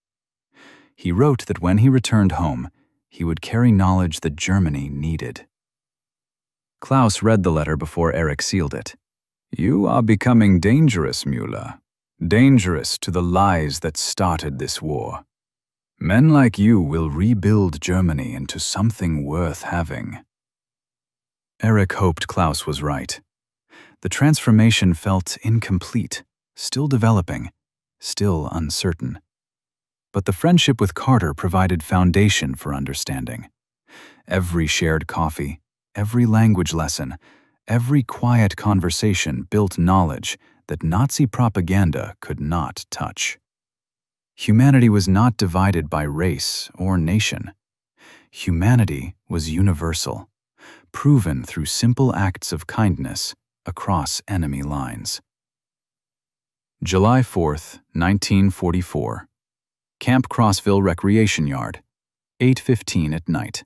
He wrote that when he returned home, he would carry knowledge that Germany needed. Klaus read the letter before Eric sealed it. "You are becoming dangerous, Müller. Dangerous to the lies that started this war. Men like you will rebuild Germany into something worth having." Eric hoped Klaus was right. The transformation felt incomplete, still developing, still uncertain. But the friendship with Carter provided foundation for understanding. Every shared coffee, every language lesson, every quiet conversation built knowledge that Nazi propaganda could not touch. Humanity was not divided by race or nation. Humanity was universal, proven through simple acts of kindness across enemy lines. July 4th, 1944. Camp Crossville Recreation Yard, 8:15 at night.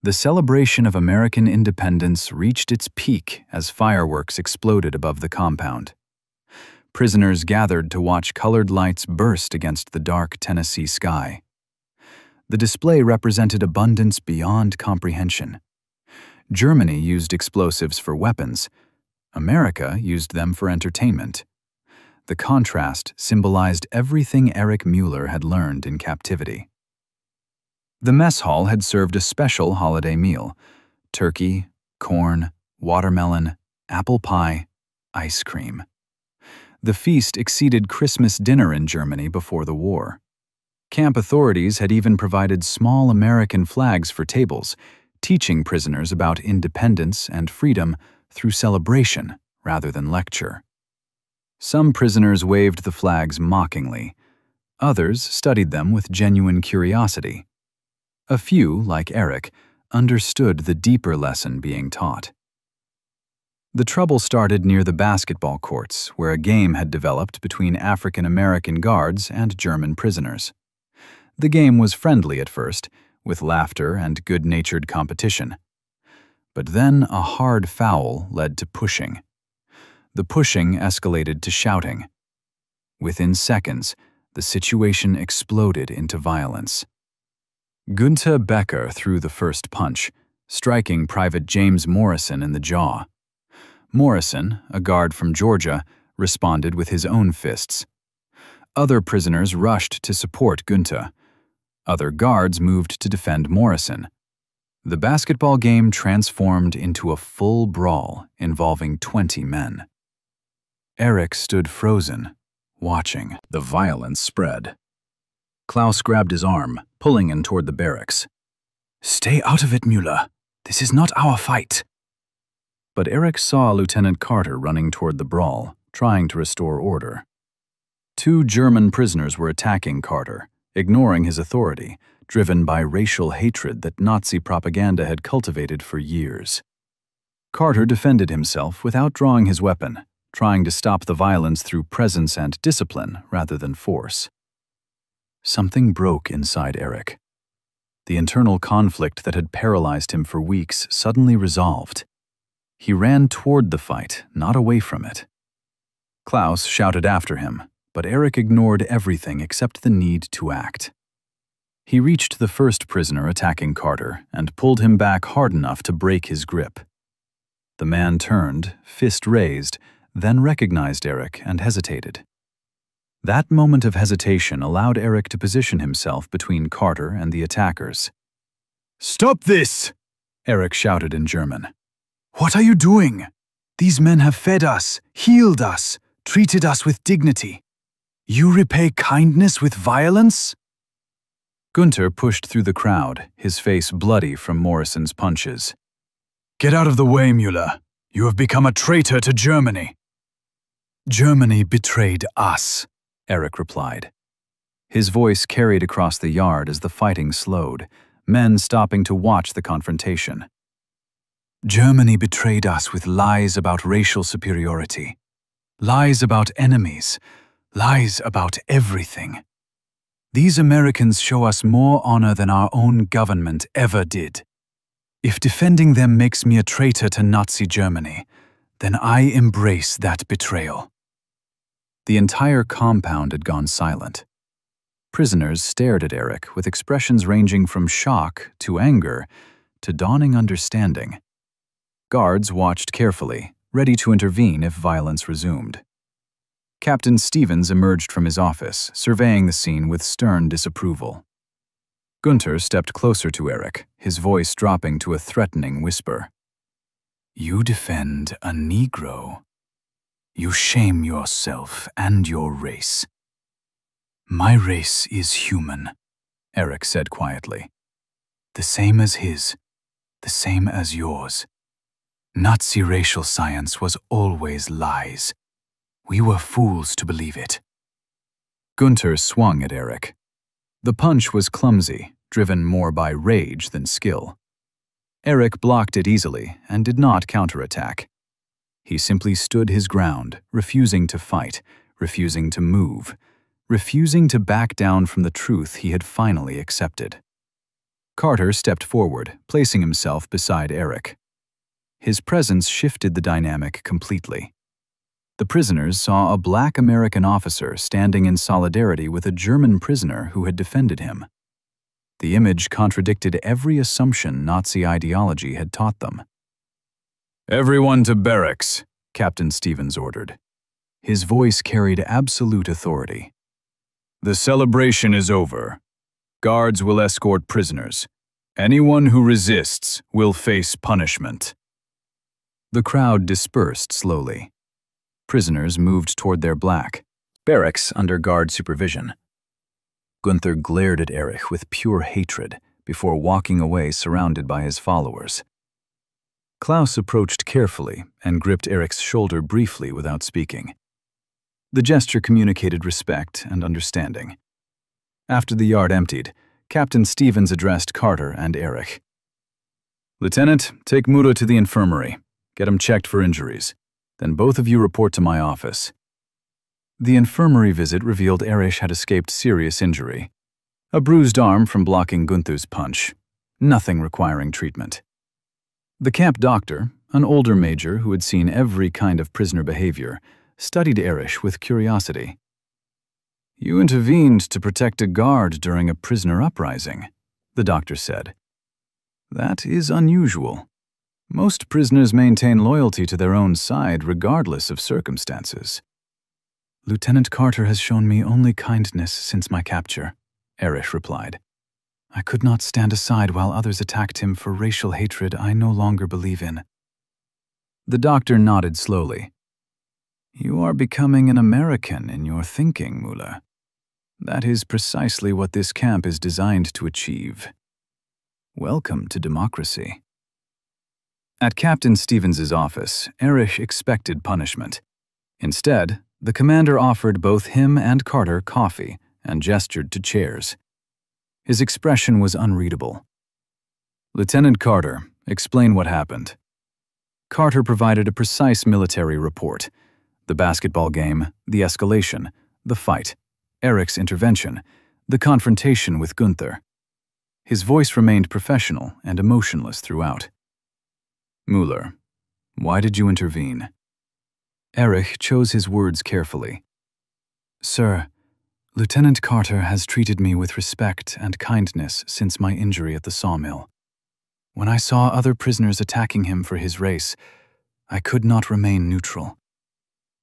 The celebration of American independence reached its peak as fireworks exploded above the compound. Prisoners gathered to watch colored lights burst against the dark Tennessee sky. The display represented abundance beyond comprehension. Germany used explosives for weapons. America used them for entertainment. The contrast symbolized everything Eric Mueller had learned in captivity. The mess hall had served a special holiday meal: turkey, corn, watermelon, apple pie, ice cream. The feast exceeded Christmas dinner in Germany before the war. Camp authorities had even provided small American flags for tables, teaching prisoners about independence and freedom through celebration rather than lecture. Some prisoners waved the flags mockingly. Others studied them with genuine curiosity. A few, like Eric, understood the deeper lesson being taught. The trouble started near the basketball courts, where a game had developed between African American guards and German prisoners. The game was friendly at first, with laughter and good-natured competition. But then a hard foul led to pushing. The pushing escalated to shouting. Within seconds, the situation exploded into violence. Gunther Becker threw the first punch, striking Private James Morrison in the jaw. Morrison, a guard from Georgia, responded with his own fists. Other prisoners rushed to support Gunther. Other guards moved to defend Morrison. The basketball game transformed into a full brawl involving 20 men. Eric stood frozen, watching the violence spread. Klaus grabbed his arm, pulling him toward the barracks. "Stay out of it, Mueller. This is not our fight." But Eric saw Lieutenant Carter running toward the brawl, trying to restore order. 2 German prisoners were attacking Carter, ignoring his authority, driven by racial hatred that Nazi propaganda had cultivated for years. Carter defended himself without drawing his weapon, trying to stop the violence through presence and discipline rather than force. Something broke inside Eric. The internal conflict that had paralyzed him for weeks suddenly resolved. He ran toward the fight, not away from it. Klaus shouted after him, but Eric ignored everything except the need to act. He reached the first prisoner attacking Carter and pulled him back hard enough to break his grip. The man turned, fist raised, then recognized Eric and hesitated. That moment of hesitation allowed Eric to position himself between Carter and the attackers. "Stop this!" Eric shouted in German. "What are you doing? These men have fed us, healed us, treated us with dignity. You repay kindness with violence?" Gunther pushed through the crowd, his face bloody from Morrison's punches. "Get out of the way, Mueller. You have become a traitor to Germany." "Germany betrayed us," Eric replied. His voice carried across the yard as the fighting slowed, men stopping to watch the confrontation. "Germany betrayed us with lies about racial superiority, lies about enemies, lies about everything. These Americans show us more honor than our own government ever did. If defending them makes me a traitor to Nazi Germany, then I embrace that betrayal." The entire compound had gone silent. Prisoners stared at Eric with expressions ranging from shock to anger to dawning understanding. Guards watched carefully, ready to intervene if violence resumed. Captain Stevens emerged from his office, surveying the scene with stern disapproval. Gunther stepped closer to Eric, his voice dropping to a threatening whisper. "You defend a Negro. You shame yourself and your race." "My race is human," Eric said quietly. "The same as his, the same as yours. Nazi racial science was always lies. We were fools to believe it." Gunther swung at Eric. The punch was clumsy, driven more by rage than skill. Eric blocked it easily and did not counterattack. He simply stood his ground, refusing to fight, refusing to move, refusing to back down from the truth he had finally accepted. Carter stepped forward, placing himself beside Eric. His presence shifted the dynamic completely. The prisoners saw a Black American officer standing in solidarity with a German prisoner who had defended him. The image contradicted every assumption Nazi ideology had taught them. "Everyone to barracks," Captain Stevens ordered. His voice carried absolute authority. "The celebration is over. Guards will escort prisoners. Anyone who resists will face punishment." The crowd dispersed slowly. Prisoners moved toward their black barracks under guard supervision. Gunther glared at Erich with pure hatred before walking away surrounded by his followers. Klaus approached carefully and gripped Erich's shoulder briefly without speaking. The gesture communicated respect and understanding. After the yard emptied, Captain Stevens addressed Carter and Erich. "Lieutenant, take Muda to the infirmary. Get him checked for injuries. Then both of you report to my office." The infirmary visit revealed Erich had escaped serious injury. A bruised arm from blocking Gunther's punch. Nothing requiring treatment. The camp doctor, an older major who had seen every kind of prisoner behavior, studied Erich with curiosity. "You intervened to protect a guard during a prisoner uprising," the doctor said. "That is unusual. Most prisoners maintain loyalty to their own side regardless of circumstances." "Lieutenant Carter has shown me only kindness since my capture," Erich replied. "I could not stand aside while others attacked him for racial hatred I no longer believe in." The doctor nodded slowly. "You are becoming an American in your thinking, Muller. That is precisely what this camp is designed to achieve. Welcome to democracy." At Captain Stevens's office, Erich expected punishment. Instead, the commander offered both him and Carter coffee and gestured to chairs. His expression was unreadable. "Lieutenant Carter, explain what happened." Carter provided a precise military report. The basketball game, the escalation, the fight, Erich's intervention, the confrontation with Gunther. His voice remained professional and emotionless throughout. "Muller, why did you intervene?" Erich chose his words carefully. "Sir, Lieutenant Carter has treated me with respect and kindness since my injury at the sawmill. When I saw other prisoners attacking him for his race, I could not remain neutral.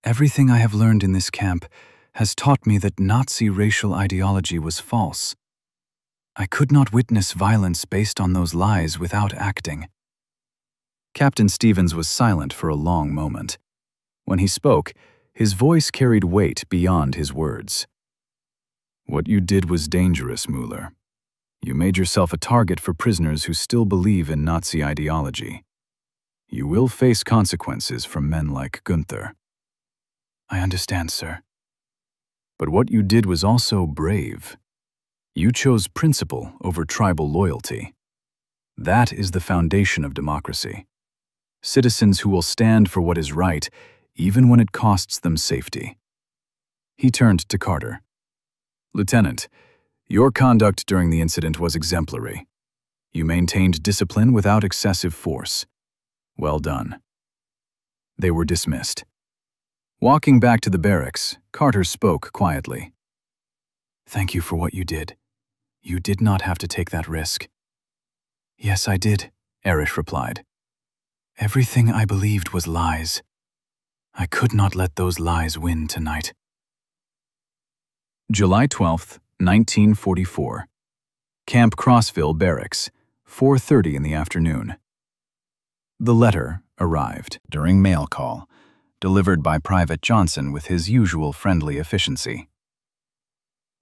Everything I have learned in this camp has taught me that Nazi racial ideology was false. I could not witness violence based on those lies without acting." Captain Stevens was silent for a long moment. When he spoke, his voice carried weight beyond his words. "What you did was dangerous, Muller. You made yourself a target for prisoners who still believe in Nazi ideology. You will face consequences from men like Gunther." "I understand, sir." "But what you did was also brave. You chose principle over tribal loyalty. That is the foundation of democracy. Citizens who will stand for what is right, even when it costs them safety." He turned to Carter. "Lieutenant, your conduct during the incident was exemplary. You maintained discipline without excessive force. Well done." They were dismissed. Walking back to the barracks, Carter spoke quietly. "Thank you for what you did. You did not have to take that risk." "Yes, I did," Erich replied. "Everything I believed was lies. I could not let those lies win tonight." July 12, 1944. Camp Crossville Barracks, 4:30 in the afternoon. The letter arrived during mail call, delivered by Private Johnson with his usual friendly efficiency.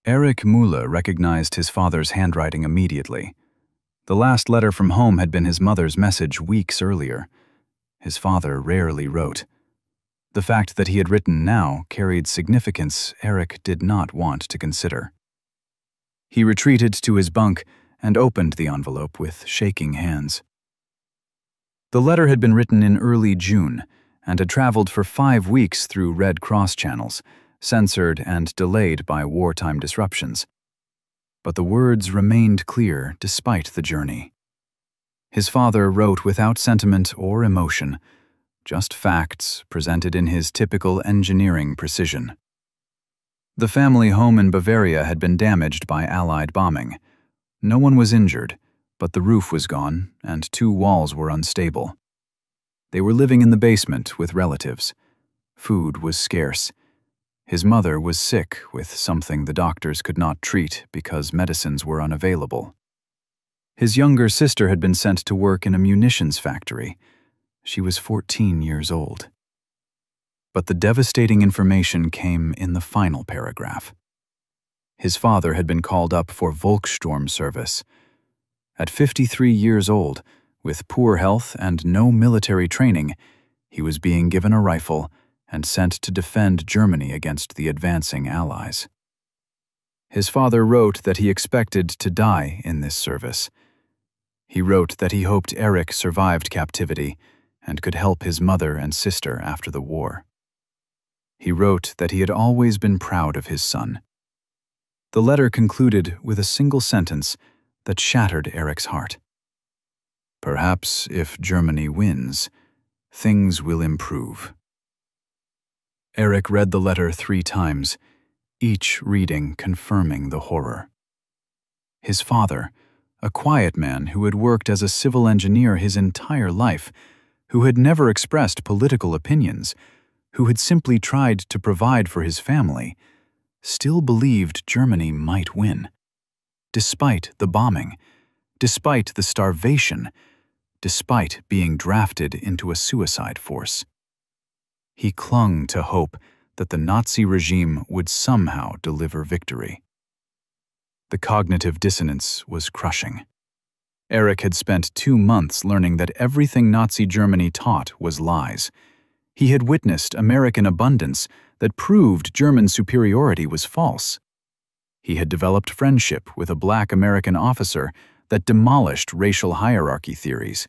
Erich Muller recognized his father's handwriting immediately. The last letter from home had been his mother's message weeks earlier. His father rarely wrote. The fact that he had written now carried significance Erich did not want to consider. He retreated to his bunk and opened the envelope with shaking hands. The letter had been written in early June and had traveled for 5 weeks through Red Cross channels, censored and delayed by wartime disruptions. But the words remained clear despite the journey. His father wrote without sentiment or emotion, just facts presented in his typical engineering precision. The family home in Bavaria had been damaged by Allied bombing. No one was injured, but the roof was gone and 2 walls were unstable. They were living in the basement with relatives. Food was scarce. His mother was sick with something the doctors could not treat because medicines were unavailable. His younger sister had been sent to work in a munitions factory. She was 14 years old. But the devastating information came in the final paragraph. His father had been called up for Volkssturm service. At 53 years old, with poor health and no military training, he was being given a rifle and sent to defend Germany against the advancing Allies. His father wrote that he expected to die in this service. He wrote that he hoped Erich survived captivity and could help his mother and sister after the war. He wrote that he had always been proud of his son. The letter concluded with a single sentence that shattered Erich's heart. "Perhaps if Germany wins, things will improve." Erich read the letter 3 times, each reading confirming the horror. His father, a quiet man who had worked as a civil engineer his entire life, who had never expressed political opinions, who had simply tried to provide for his family, still believed Germany might win. Despite the bombing, despite the starvation, despite being drafted into a suicide force. He clung to hope that the Nazi regime would somehow deliver victory. The cognitive dissonance was crushing. Erich had spent 2 months learning that everything Nazi Germany taught was lies. He had witnessed American abundance that proved German superiority was false. He had developed friendship with a black American officer that demolished racial hierarchy theories.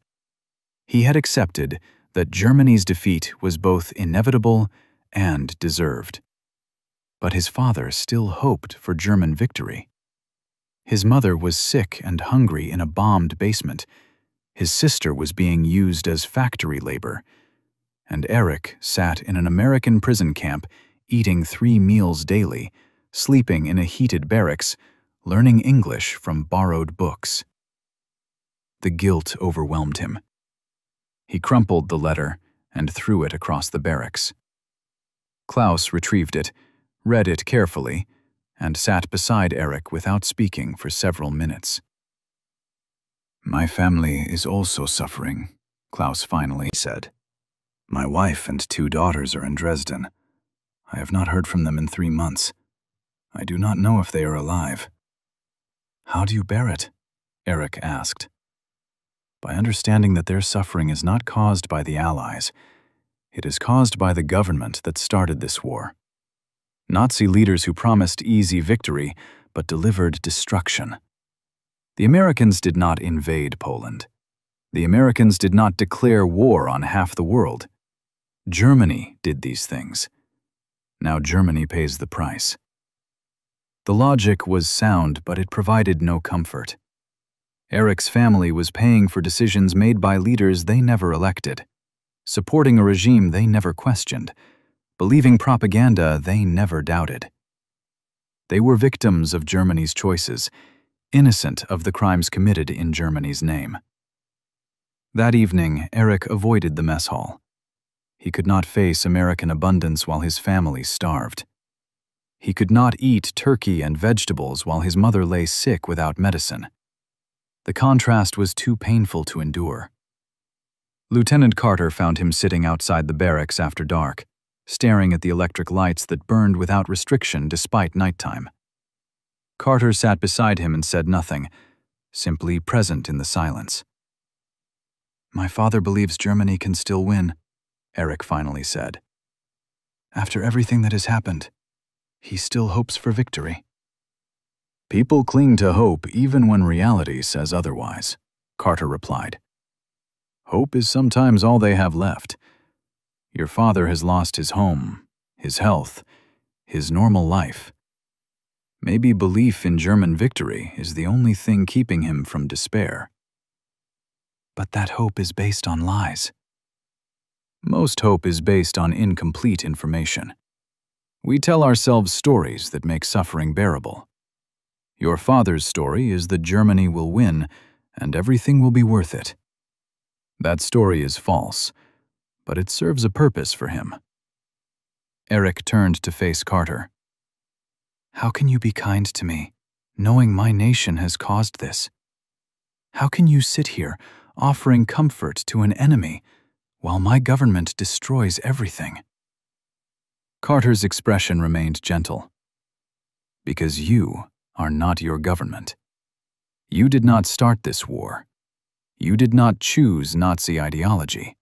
He had accepted that Germany's defeat was both inevitable and deserved. But his father still hoped for German victory. His mother was sick and hungry in a bombed basement. His sister was being used as factory labor. And Erich sat in an American prison camp, eating 3 meals daily, sleeping in a heated barracks, learning English from borrowed books. The guilt overwhelmed him. He crumpled the letter and threw it across the barracks. Klaus retrieved it, read it carefully, and sat beside Erich without speaking for several minutes. "My family is also suffering," Klaus finally said. "My wife and 2 daughters are in Dresden. I have not heard from them in 3 months. I do not know if they are alive." "How do you bear it?" Erich asked. "By understanding that their suffering is not caused by the Allies. It is caused by the government that started this war. Nazi leaders who promised easy victory but delivered destruction. The Americans did not invade Poland. The Americans did not declare war on half the world. Germany did these things. Now Germany pays the price." The logic was sound, but it provided no comfort. Erich's family was paying for decisions made by leaders they never elected, supporting a regime they never questioned, believing propaganda they never doubted. They were victims of Germany's choices, innocent of the crimes committed in Germany's name. That evening, Erich avoided the mess hall. He could not face American abundance while his family starved. He could not eat turkey and vegetables while his mother lay sick without medicine. The contrast was too painful to endure. Lieutenant Carter found him sitting outside the barracks after dark, staring at the electric lights that burned without restriction despite nighttime. Carter sat beside him and said nothing, simply present in the silence. "My father believes Germany can still win," Erich finally said. "After everything that has happened, he still hopes for victory." "People cling to hope even when reality says otherwise," Carter replied. "Hope is sometimes all they have left. Your father has lost his home, his health, his normal life. Maybe belief in German victory is the only thing keeping him from despair. But that hope is based on lies. Most hope is based on incomplete information. We tell ourselves stories that make suffering bearable. Your father's story is that Germany will win and everything will be worth it. That story is false, but it serves a purpose for him. Eric turned to face Carter. How can you be kind to me, knowing my nation has caused this? How can you sit here, offering comfort to an enemy, while my government destroys everything? Carter's expression remained gentle. Because you are not your government. You did not start this war. You did not choose Nazi ideology.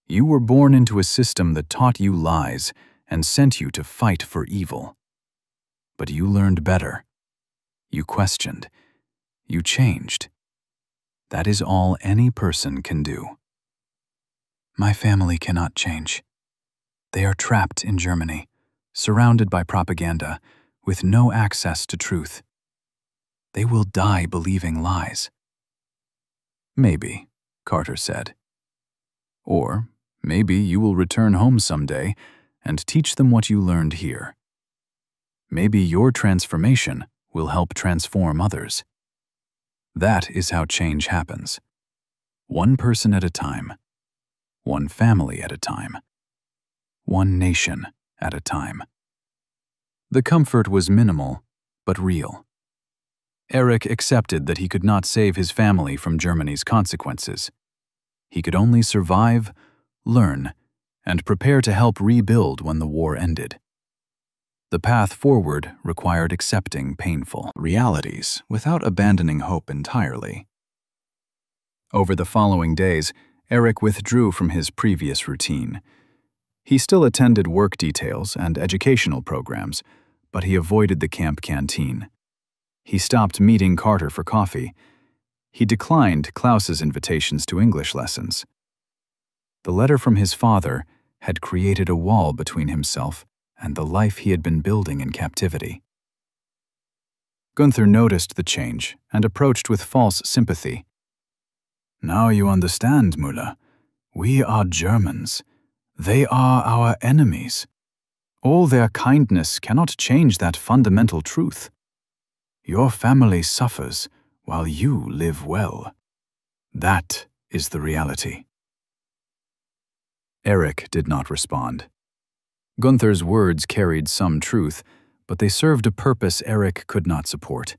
You were born into a system that taught you lies and sent you to fight for evil. But you learned better. You questioned. You changed. That is all any person can do. My family cannot change. They are trapped in Germany, surrounded by propaganda, with no access to truth. They will die believing lies. Maybe, Carter said. Or maybe you will return home someday and teach them what you learned here. Maybe your transformation will help transform others. That is how change happens. One person at a time. One family at a time. One nation at a time. The comfort was minimal, but real. Eric accepted that he could not save his family from Germany's consequences. He could only survive, learn, and prepare to help rebuild when the war ended. The path forward required accepting painful realities without abandoning hope entirely. Over the following days, Eric withdrew from his previous routine. He still attended work details and educational programs, but he avoided the camp canteen. He stopped meeting Carter for coffee. He declined Klaus's invitations to English lessons. The letter from his father had created a wall between himself and the life he had been building in captivity. Gunther noticed the change and approached with false sympathy. Now you understand, Müller. We are Germans. They are our enemies. All their kindness cannot change that fundamental truth. Your family suffers while you live well. That is the reality. Eric did not respond. Gunther's words carried some truth, but they served a purpose Eric could not support.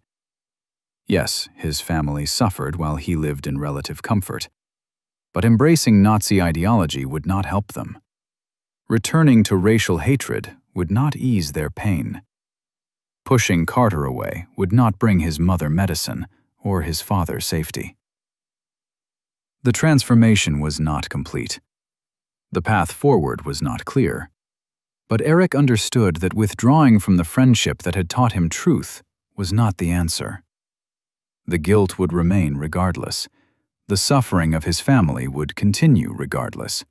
Yes, his family suffered while he lived in relative comfort. But embracing Nazi ideology would not help them. Returning to racial hatred would not ease their pain. Pushing Carter away would not bring his mother medicine or his father safety. The transformation was not complete. The path forward was not clear. But Eric understood that withdrawing from the friendship that had taught him truth was not the answer. The guilt would remain regardless. The suffering of his family would continue regardless.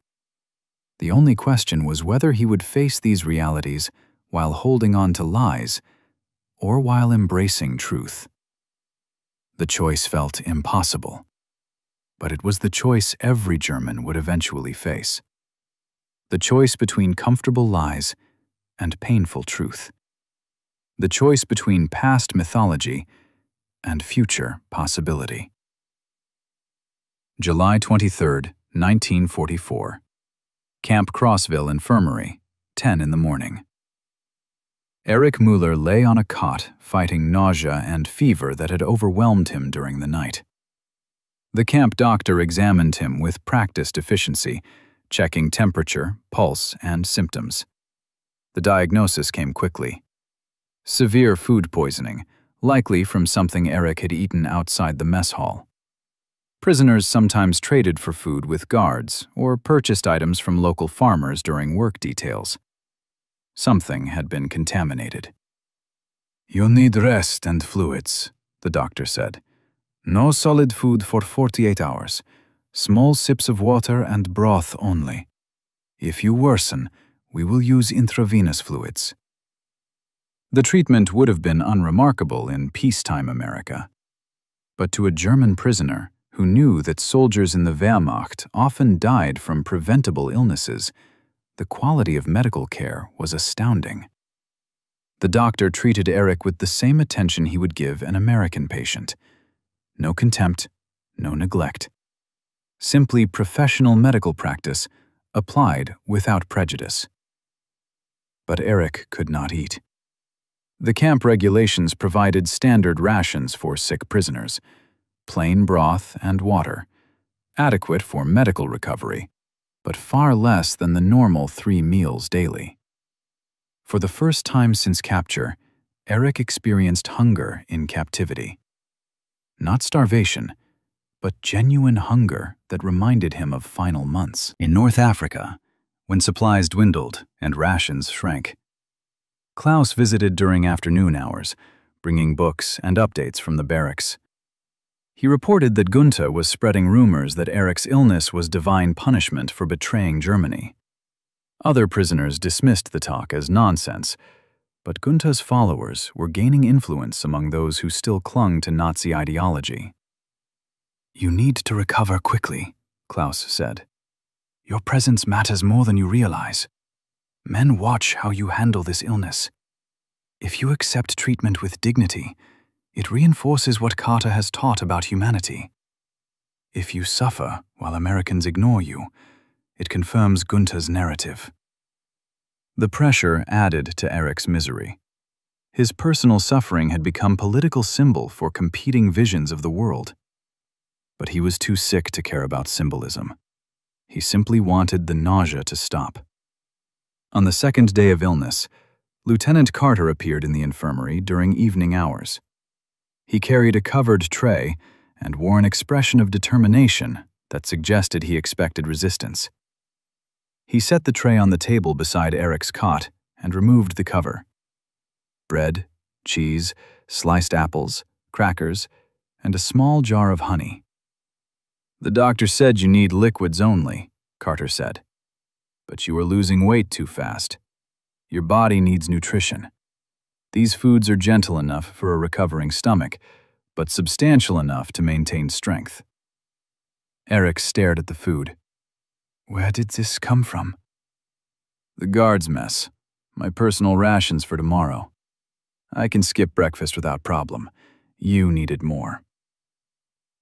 The only question was whether he would face these realities while holding on to lies or while embracing truth. The choice felt impossible, but it was the choice every German would eventually face. The choice between comfortable lies and painful truth. The choice between past mythology and future possibility. July 23, 1944. Camp Crossville Infirmary, 10 in the morning. Eric Müller lay on a cot fighting nausea and fever that had overwhelmed him during the night. The camp doctor examined him with practiced efficiency, checking temperature, pulse, and symptoms. The diagnosis came quickly. Severe food poisoning, likely from something Eric had eaten outside the mess hall. Prisoners sometimes traded for food with guards or purchased items from local farmers during work details. Something had been contaminated. "You need rest and fluids," the doctor said. "No solid food for 48 hours. Small sips of water and broth only. If you worsen, we will use intravenous fluids. The treatment would have been unremarkable in peacetime America. But to a German prisoner who knew that soldiers in the Wehrmacht often died from preventable illnesses, the quality of medical care was astounding. The doctor treated Eric with the same attention he would give an American patient. No contempt, no neglect. Simply professional medical practice applied without prejudice. But Eric could not eat. The camp regulations provided standard rations for sick prisoners, plain broth and water, adequate for medical recovery, but far less than the normal 3 meals daily. For the first time since capture, Eric experienced hunger in captivity. Not starvation, but genuine hunger that reminded him of final months in North Africa, when supplies dwindled and rations shrank. Klaus visited during afternoon hours, bringing books and updates from the barracks. He reported that Gunther was spreading rumors that Eric's illness was divine punishment for betraying Germany. Other prisoners dismissed the talk as nonsense, but Gunther's followers were gaining influence among those who still clung to Nazi ideology. "You need to recover quickly," Klaus said. "Your presence matters more than you realize. Men watch how you handle this illness. If you accept treatment with dignity, it reinforces what Carter has taught about humanity. If you suffer while Americans ignore you, it confirms Gunther's narrative." The pressure added to Eric's misery. His personal suffering had become political symbol for competing visions of the world. But he was too sick to care about symbolism. He simply wanted the nausea to stop. On the second day of illness, Lieutenant Carter appeared in the infirmary during evening hours. He carried a covered tray and wore an expression of determination that suggested he expected resistance. He set the tray on the table beside Eric's cot and removed the cover. Bread, cheese, sliced apples, crackers, and a small jar of honey. "The doctor said you need liquids only," Carter said. "But you are losing weight too fast. Your body needs nutrition. These foods are gentle enough for a recovering stomach, but substantial enough to maintain strength." Eric stared at the food. "Where did this come from?" "The guard's mess. My personal rations for tomorrow. I can skip breakfast without problem. You needed more."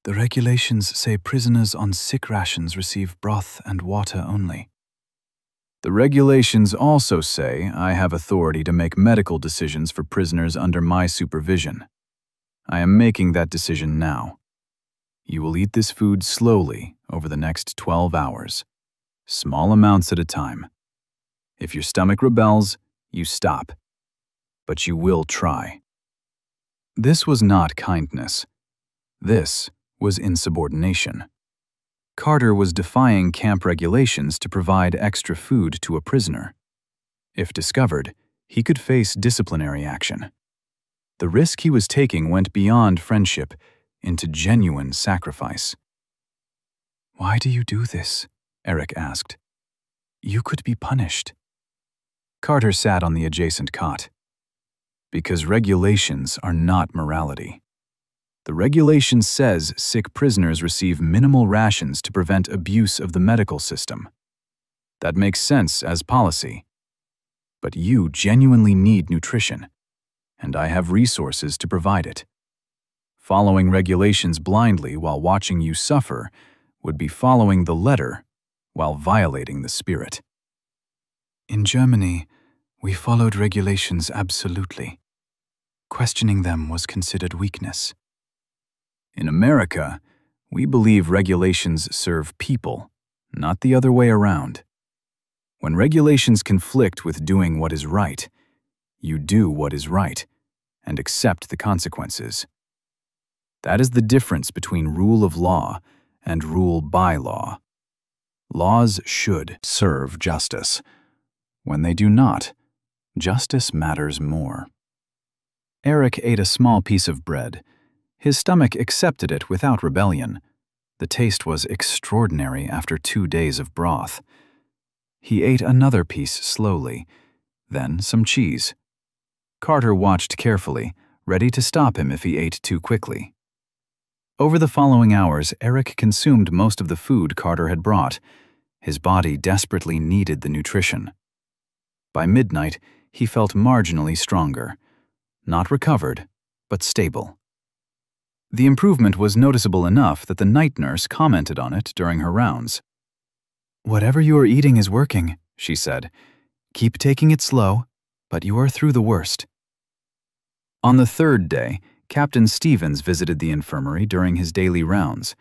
"The regulations say prisoners on sick rations receive broth and water only." "The regulations also say I have authority to make medical decisions for prisoners under my supervision. I am making that decision now. You will eat this food slowly over the next 12 hours, small amounts at a time. If your stomach rebels, you stop. But you will try." This was not kindness. This was insubordination. Carter was defying camp regulations to provide extra food to a prisoner. If discovered, he could face disciplinary action. The risk he was taking went beyond friendship into genuine sacrifice. "Why do you do this?" Eric asked. "You could be punished." Carter sat on the adjacent cot. "Because regulations are not morality. The regulation says sick prisoners receive minimal rations to prevent abuse of the medical system. That makes sense as policy. But you genuinely need nutrition, and I have resources to provide it. Following regulations blindly while watching you suffer would be following the letter while violating the spirit." "In Germany, we followed regulations absolutely. Questioning them was considered weakness." "In America, we believe regulations serve people, not the other way around. When regulations conflict with doing what is right, you do what is right and accept the consequences. That is the difference between rule of law and rule by law. Laws should serve justice. When they do not, justice matters more." Eric ate a small piece of bread. His stomach accepted it without rebellion. The taste was extraordinary after 2 days of broth. He ate another piece slowly, then some cheese. Carter watched carefully, ready to stop him if he ate too quickly. Over the following hours, Eric consumed most of the food Carter had brought. His body desperately needed the nutrition. By midnight, he felt marginally stronger. Not recovered, but stable. The improvement was noticeable enough that the night nurse commented on it during her rounds. "Whatever you are eating is working," she said. "Keep taking it slow, but you are through the worst." On the third day, Captain Stevens visited the infirmary during his daily rounds.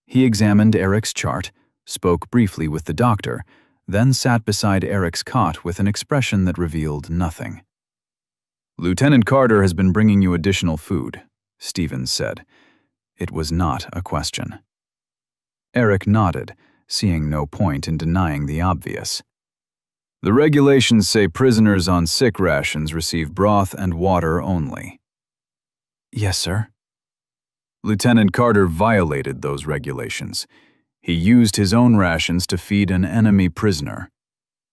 He examined Eric's chart, spoke briefly with the doctor, then sat beside Eric's cot with an expression that revealed nothing. "Lieutenant Carter has been bringing you additional food," Stevens said. It was not a question. Eric nodded, seeing no point in denying the obvious. "The regulations say prisoners on sick rations receive broth and water only." "Yes, sir." Lieutenant Carter violated those regulations. He used his own rations to feed an enemy prisoner.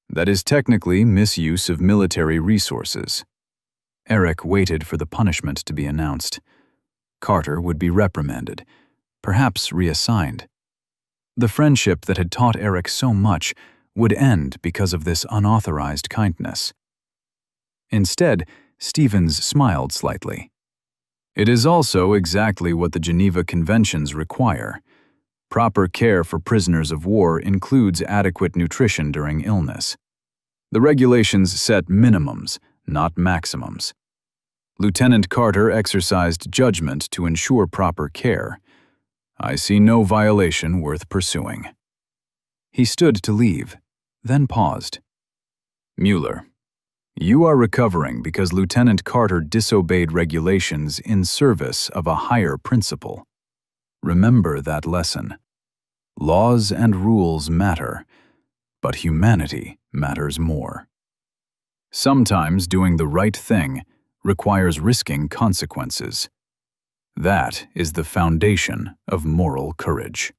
That is technically misuse of military resources. Eric waited for the punishment to be announced. Carter would be reprimanded, perhaps reassigned. The friendship that had taught Eric so much would end because of this unauthorized kindness. Instead, Stevens smiled slightly. "It is also exactly what the Geneva Conventions require. Proper care for prisoners of war includes adequate nutrition during illness. The regulations set minimums, not maximums. Lieutenant Carter exercised judgment to ensure proper care. I see no violation worth pursuing." He stood to leave, then paused. "Mueller, you are recovering because Lieutenant Carter disobeyed regulations in service of a higher principle. Remember that lesson. Laws and rules matter, but humanity matters more. Sometimes doing the right thing requires risking consequences. That is the foundation of moral courage."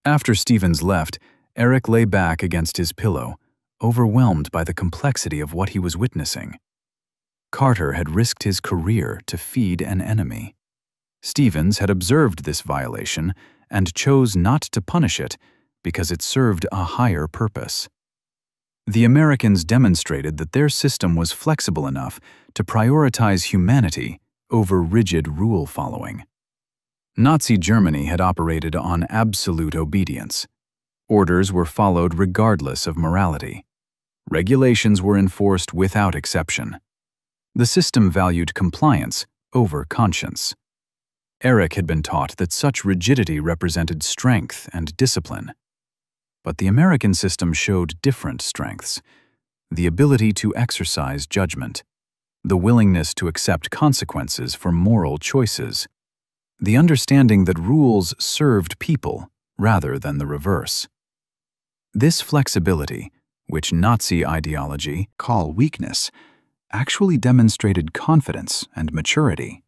After Stevens left, Eric lay back against his pillow, overwhelmed by the complexity of what he was witnessing. Carter had risked his career to feed an enemy. Stevens had observed this violation and chose not to punish it because it served a higher purpose. The Americans demonstrated that their system was flexible enough to prioritize humanity over rigid rule following. Nazi Germany had operated on absolute obedience. Orders were followed regardless of morality. Regulations were enforced without exception. The system valued compliance over conscience. Eric had been taught that such rigidity represented strength and discipline. But the American system showed different strengths: the ability to exercise judgment, the willingness to accept consequences for moral choices, the understanding that rules served people rather than the reverse. This flexibility, which Nazi ideology call weakness, actually demonstrated confidence and maturity.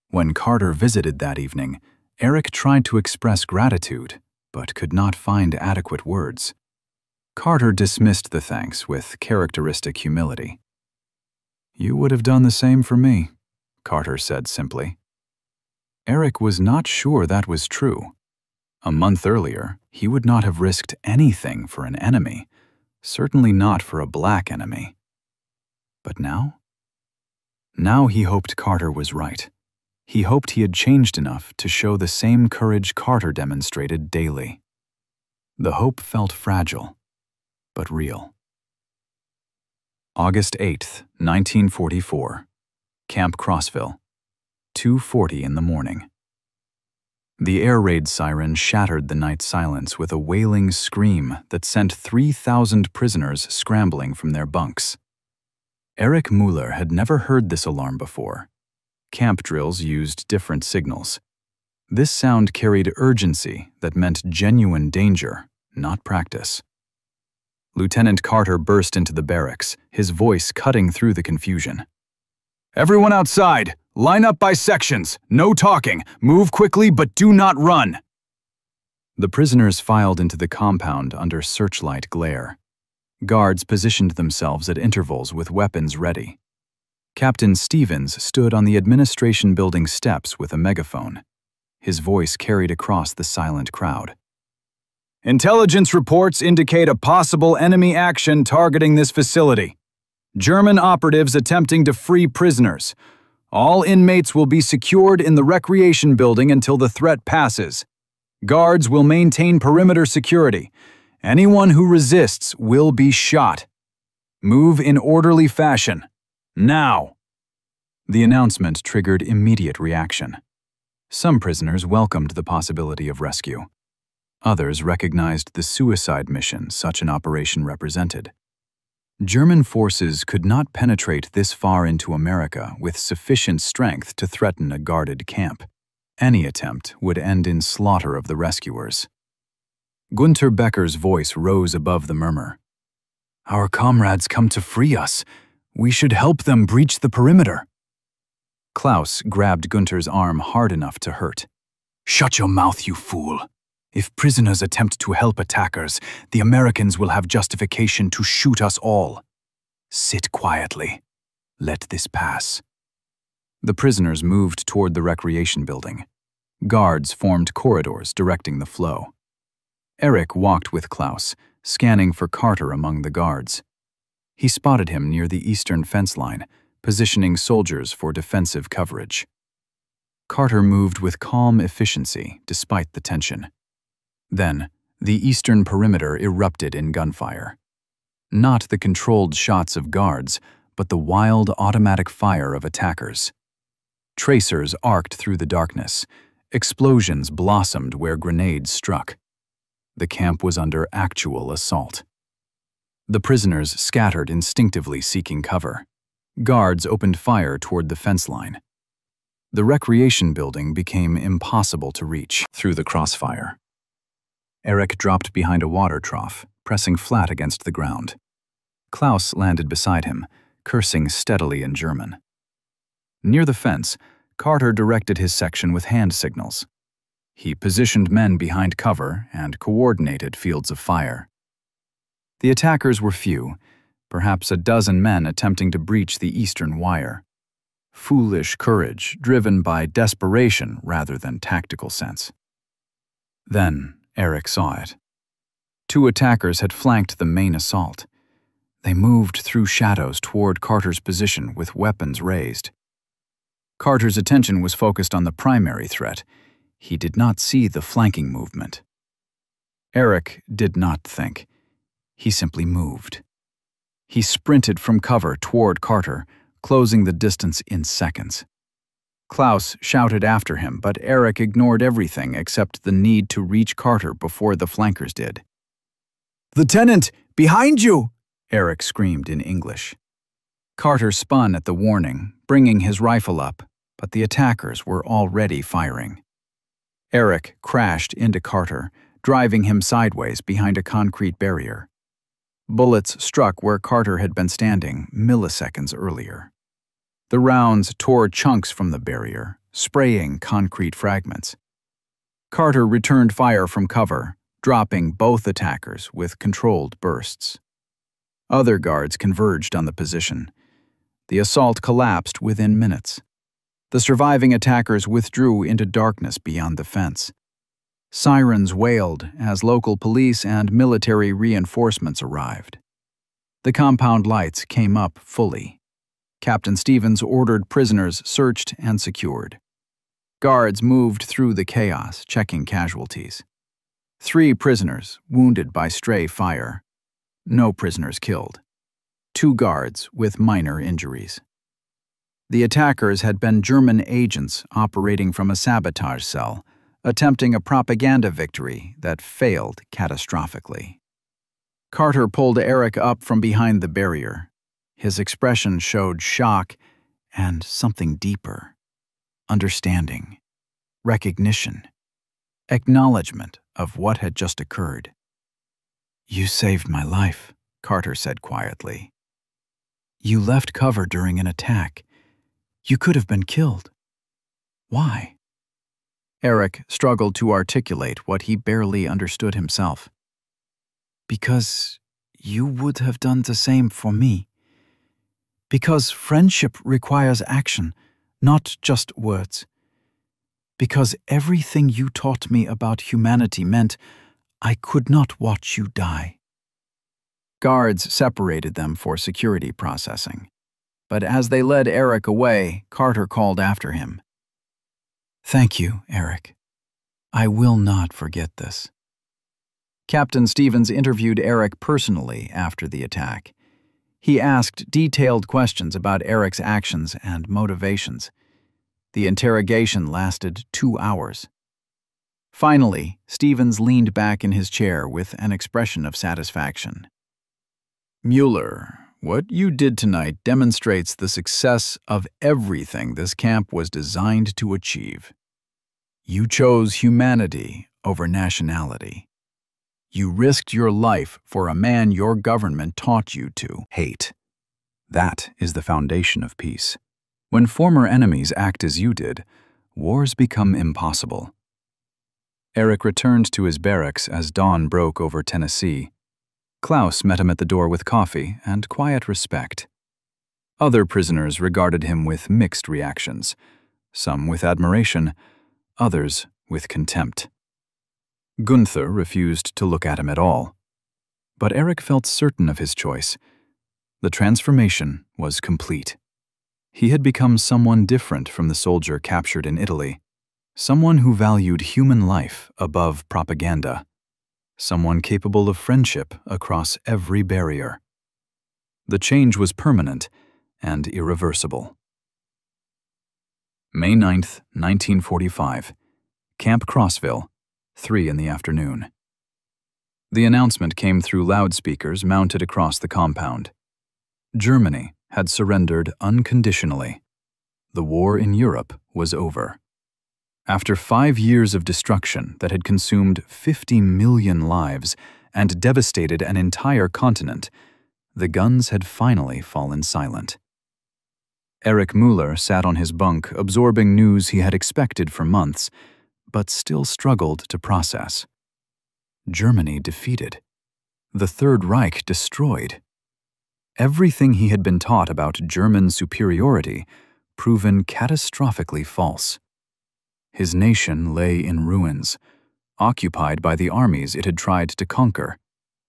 When Carter visited that evening, Eric tried to express gratitude, but could not find adequate words. Carter dismissed the thanks with characteristic humility. "You would have done the same for me," Carter said simply. Eric was not sure that was true. A month earlier, he would not have risked anything for an enemy, certainly not for a black enemy. But now? Now he hoped Carter was right. He hoped he had changed enough to show the same courage Carter demonstrated daily. The hope felt fragile, but real. August 8th, 1944. Camp Crossville. 2:40 in the morning. The air raid siren shattered the night silence with a wailing scream that sent 3,000 prisoners scrambling from their bunks. Eric Mueller had never heard this alarm before. Camp drills used different signals. This sound carried urgency that meant genuine danger, not practice. Lieutenant Carter burst into the barracks, his voice cutting through the confusion. "Everyone outside! Line up by sections! No talking! Move quickly, but do not run!" The prisoners filed into the compound under searchlight glare. Guards positioned themselves at intervals with weapons ready. Captain Stevens stood on the administration building steps with a megaphone. His voice carried across the silent crowd. Intelligence reports indicate a possible enemy action targeting this facility. German operatives attempting to free prisoners. All inmates will be secured in the recreation building until the threat passes. Guards will maintain perimeter security. Anyone who resists will be shot. Move in orderly fashion. Now! The announcement triggered immediate reaction. Some prisoners welcomed the possibility of rescue. Others recognized the suicide mission such an operation represented. German forces could not penetrate this far into America with sufficient strength to threaten a guarded camp. Any attempt would end in slaughter of the rescuers. Gunther Becker's voice rose above the murmur. Our comrades come to free us. We should help them breach the perimeter. Klaus grabbed Gunther's arm hard enough to hurt. Shut your mouth, you fool. If prisoners attempt to help attackers, the Americans will have justification to shoot us all. Sit quietly. Let this pass. The prisoners moved toward the recreation building. Guards formed corridors directing the flow. Eric walked with Klaus, scanning for Carter among the guards. He spotted him near the eastern fence line, positioning soldiers for defensive coverage. Carter moved with calm efficiency despite the tension. Then, the eastern perimeter erupted in gunfire. Not the controlled shots of guards, but the wild automatic fire of attackers. Tracers arced through the darkness. Explosions blossomed where grenades struck. The camp was under actual assault. The prisoners scattered instinctively seeking cover. Guards opened fire toward the fence line. The recreation building became impossible to reach through the crossfire. Eric dropped behind a water trough, pressing flat against the ground. Klaus landed beside him, cursing steadily in German. Near the fence, Carter directed his section with hand signals. He positioned men behind cover and coordinated fields of fire. The attackers were few, perhaps a dozen men attempting to breach the eastern wire. Foolish courage driven by desperation rather than tactical sense. Then, Eric saw it. 2 attackers had flanked the main assault. They moved through shadows toward Carter's position with weapons raised. Carter's attention was focused on the primary threat. He did not see the flanking movement. Eric did not think. He simply moved. He sprinted from cover toward Carter, closing the distance in seconds. Klaus shouted after him, but Eric ignored everything except the need to reach Carter before the flankers did. "Lieutenant, behind you!" Eric screamed in English. Carter spun at the warning, bringing his rifle up, but the attackers were already firing. Eric crashed into Carter, driving him sideways behind a concrete barrier. Bullets struck where Carter had been standing milliseconds earlier. The rounds tore chunks from the barrier, spraying concrete fragments. Carter returned fire from cover, dropping both attackers with controlled bursts. Other guards converged on the position. The assault collapsed within minutes. The surviving attackers withdrew into darkness beyond the fence. Sirens wailed as local police and military reinforcements arrived. The compound lights came up fully. Captain Stevens ordered prisoners searched and secured. Guards moved through the chaos, checking casualties. 3 prisoners wounded by stray fire. No prisoners killed. 2 guards with minor injuries. The attackers had been German agents operating from a sabotage cell, attempting a propaganda victory that failed catastrophically. Carter pulled Eric up from behind the barrier. His expression showed shock and something deeper. Understanding, recognition, acknowledgement of what had just occurred. "You saved my life," Carter said quietly. "You left cover during an attack. You could have been killed. Why?" Eric struggled to articulate what he barely understood himself. "Because you would have done the same for me. Because friendship requires action, not just words. Because everything you taught me about humanity meant I could not watch you die. Guards separated them for security processing. But as they led Eric away, Carter called after him. "Thank you, Eric. I will not forget this." Captain Stevens interviewed Eric personally after the attack. He asked detailed questions about Eric's actions and motivations. The interrogation lasted 2 hours. Finally, Stevens leaned back in his chair with an expression of satisfaction. "Mueller, what you did tonight demonstrates the success of everything this camp was designed to achieve. You chose humanity over nationality. You risked your life for a man your government taught you to hate. That is the foundation of peace. When former enemies act as you did, wars become impossible." Eric returned to his barracks as dawn broke over Tennessee. Klaus met him at the door with coffee and quiet respect. Other prisoners regarded him with mixed reactions, some with admiration, others with contempt. Gunther refused to look at him at all. But Eric felt certain of his choice. The transformation was complete. He had become someone different from the soldier captured in Italy, someone who valued human life above propaganda, someone capable of friendship across every barrier. The change was permanent and irreversible. May 9th, 1945, Camp Crossville, 3 in the afternoon. The announcement came through loudspeakers mounted across the compound. Germany had surrendered unconditionally. The war in Europe was over. After 5 years of destruction that had consumed 50 million lives and devastated an entire continent, the guns had finally fallen silent. Eric Mueller sat on his bunk absorbing news he had expected for months, but still struggled to process. Germany defeated. The Third Reich destroyed. Everything he had been taught about German superiority proven catastrophically false. His nation lay in ruins, occupied by the armies it had tried to conquer,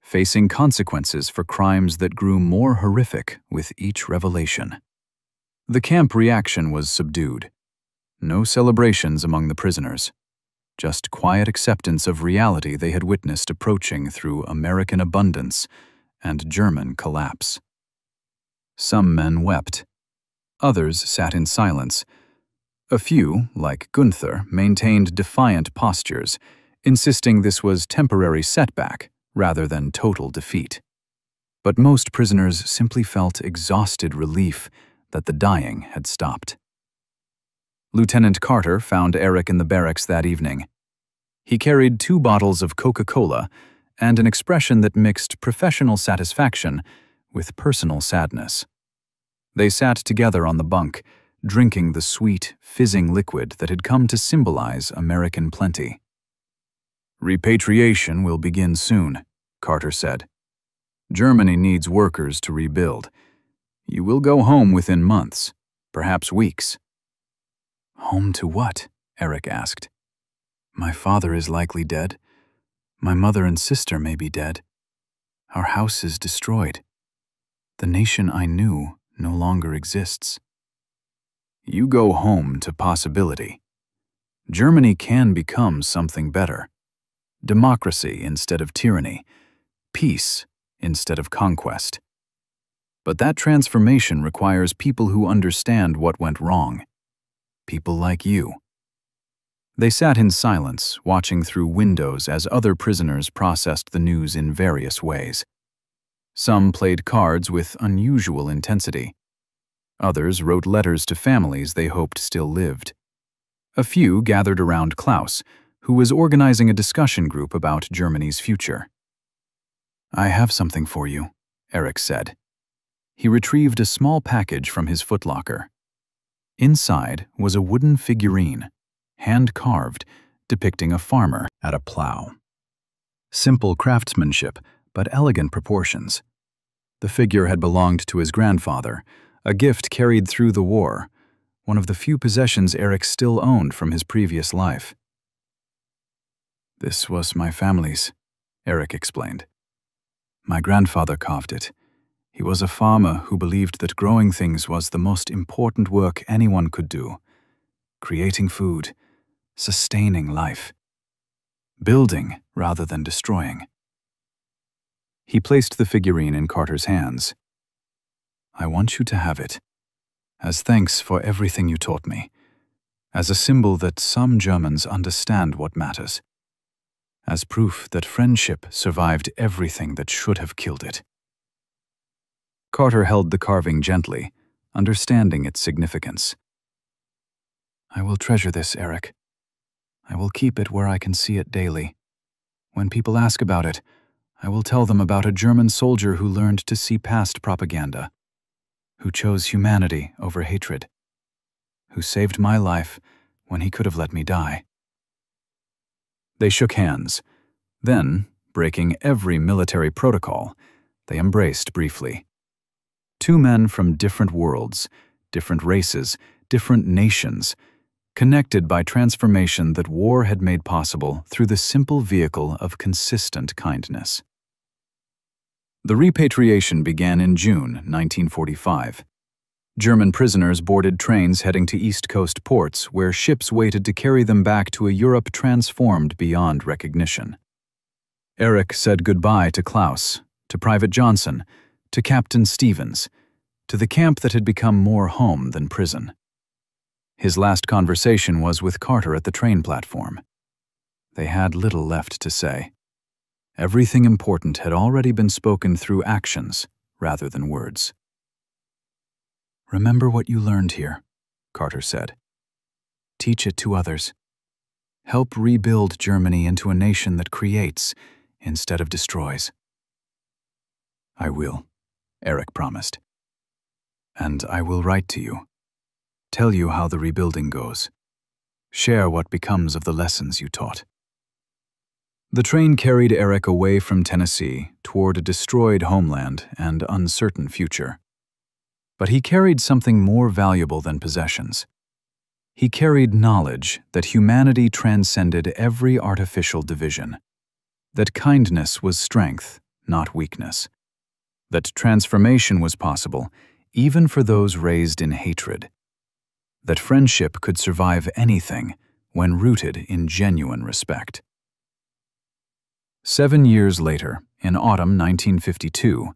facing consequences for crimes that grew more horrific with each revelation. The camp reaction was subdued. No celebrations among the prisoners, just quiet acceptance of reality they had witnessed approaching through American abundance and German collapse. Some men wept. Others sat in silence. A few, like Gunther, maintained defiant postures, insisting this was temporary setback rather than total defeat. But most prisoners simply felt exhausted relief that the dying had stopped. Lieutenant Carter found Eric in the barracks that evening. He carried 2 bottles of Coca-Cola and an expression that mixed professional satisfaction with personal sadness. They sat together on the bunk, drinking the sweet, fizzing liquid that had come to symbolize American plenty. "Repatriation will begin soon," Carter said. "Germany needs workers to rebuild. You will go home within months, perhaps weeks." "Home to what?" Eric asked. "My father is likely dead. My mother and sister may be dead. Our house is destroyed. The nation I knew no longer exists." "You go home to possibility. Germany can become something better. Democracy instead of tyranny. Peace instead of conquest. But that transformation requires people who understand what went wrong. People like you." They sat in silence, watching through windows as other prisoners processed the news in various ways. Some played cards with unusual intensity. Others wrote letters to families they hoped still lived. A few gathered around Klaus, who was organizing a discussion group about Germany's future. "I have something for you," Eric said. He retrieved a small package from his footlocker. Inside was a wooden figurine, hand-carved, depicting a farmer at a plow. Simple craftsmanship, but elegant proportions. The figure had belonged to his grandfather, a gift carried through the war, one of the few possessions Eric still owned from his previous life. "This was my family's," Eric explained. "My grandfather carved it. He was a farmer who believed that growing things was the most important work anyone could do. Creating food, sustaining life. Building rather than destroying." He placed the figurine in Carter's hands. "I want you to have it, as thanks for everything you taught me, as a symbol that some Germans understand what matters, as proof that friendship survived everything that should have killed it." Carter held the carving gently, understanding its significance. "I will treasure this, Eric. I will keep it where I can see it daily. When people ask about it, I will tell them about a German soldier who learned to see past propaganda, who chose humanity over hatred, who saved my life when he could have let me die." They shook hands. Then, breaking every military protocol, they embraced briefly. Two men from different worlds, different races, different nations, connected by transformation that war had made possible through the simple vehicle of consistent kindness. The repatriation began in June 1945. German prisoners boarded trains heading to East Coast ports where ships waited to carry them back to a Europe transformed beyond recognition. Eric said goodbye to Klaus, to Private Johnson, to Captain Stevens, to the camp that had become more home than prison. His last conversation was with Carter at the train platform. They had little left to say. Everything important had already been spoken through actions rather than words. "Remember what you learned here," Carter said. "Teach it to others. Help rebuild Germany into a nation that creates instead of destroys." "I will," Eric promised. "And I will write to you. Tell you how the rebuilding goes. Share what becomes of the lessons you taught." The train carried Eric away from Tennessee toward a destroyed homeland and uncertain future. But he carried something more valuable than possessions. He carried knowledge that humanity transcended every artificial division, that kindness was strength, not weakness, that transformation was possible even for those raised in hatred, that friendship could survive anything when rooted in genuine respect. 7 years later, in autumn 1952,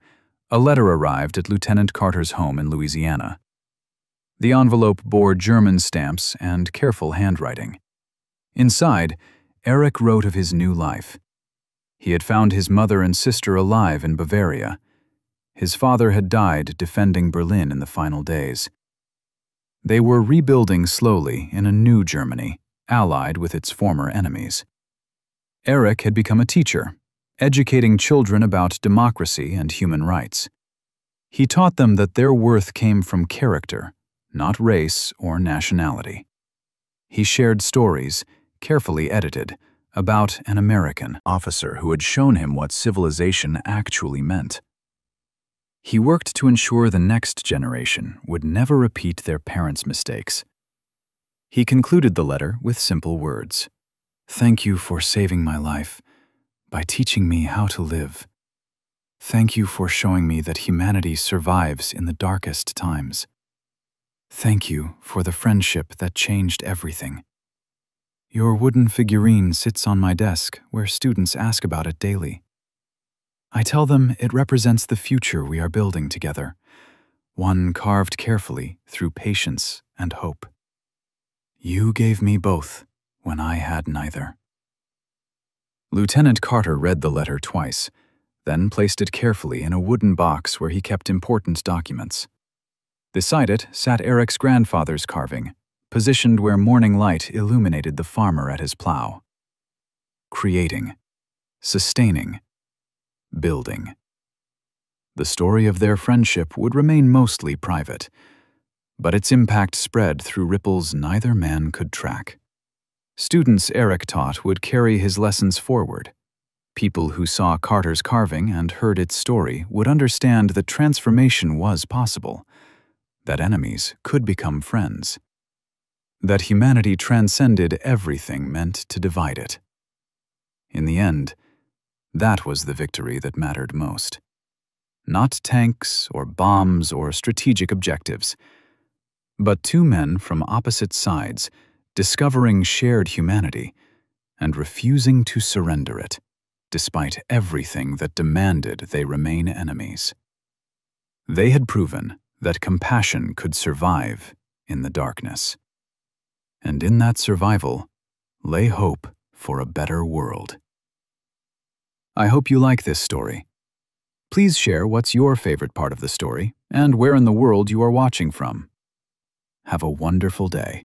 a letter arrived at Lieutenant Carter's home in Louisiana. The envelope bore German stamps and careful handwriting. Inside, Eric wrote of his new life. He had found his mother and sister alive in Bavaria. His father had died defending Berlin in the final days. They were rebuilding slowly in a new Germany, allied with its former enemies. Eric had become a teacher, educating children about democracy and human rights. He taught them that their worth came from character, not race or nationality. He shared stories, carefully edited, about an American officer who had shown him what civilization actually meant. He worked to ensure the next generation would never repeat their parents' mistakes. He concluded the letter with simple words. "Thank you for saving my life, by teaching me how to live. Thank you for showing me that humanity survives in the darkest times. Thank you for the friendship that changed everything. Your wooden figurine sits on my desk where students ask about it daily. I tell them it represents the future we are building together, one carved carefully through patience and hope. You gave me both when I had neither." Lieutenant Carter read the letter twice, then placed it carefully in a wooden box where he kept important documents. Beside it sat Eric's grandfather's carving, positioned where morning light illuminated the farmer at his plow. Creating, sustaining, building. The story of their friendship would remain mostly private, but its impact spread through ripples neither man could track. Students Eric taught would carry his lessons forward. People who saw Carter's carving and heard its story would understand that transformation was possible. that enemies could become friends, that humanity transcended everything meant to divide it. In the end, that was the victory that mattered most. Not tanks or bombs or strategic objectives, but two men from opposite sides discovering shared humanity and refusing to surrender it, despite everything that demanded they remain enemies. They had proven that compassion could survive in the darkness. And in that survival lay hope for a better world. I hope you like this story. Please share what's your favorite part of the story and where in the world you are watching from. Have a wonderful day.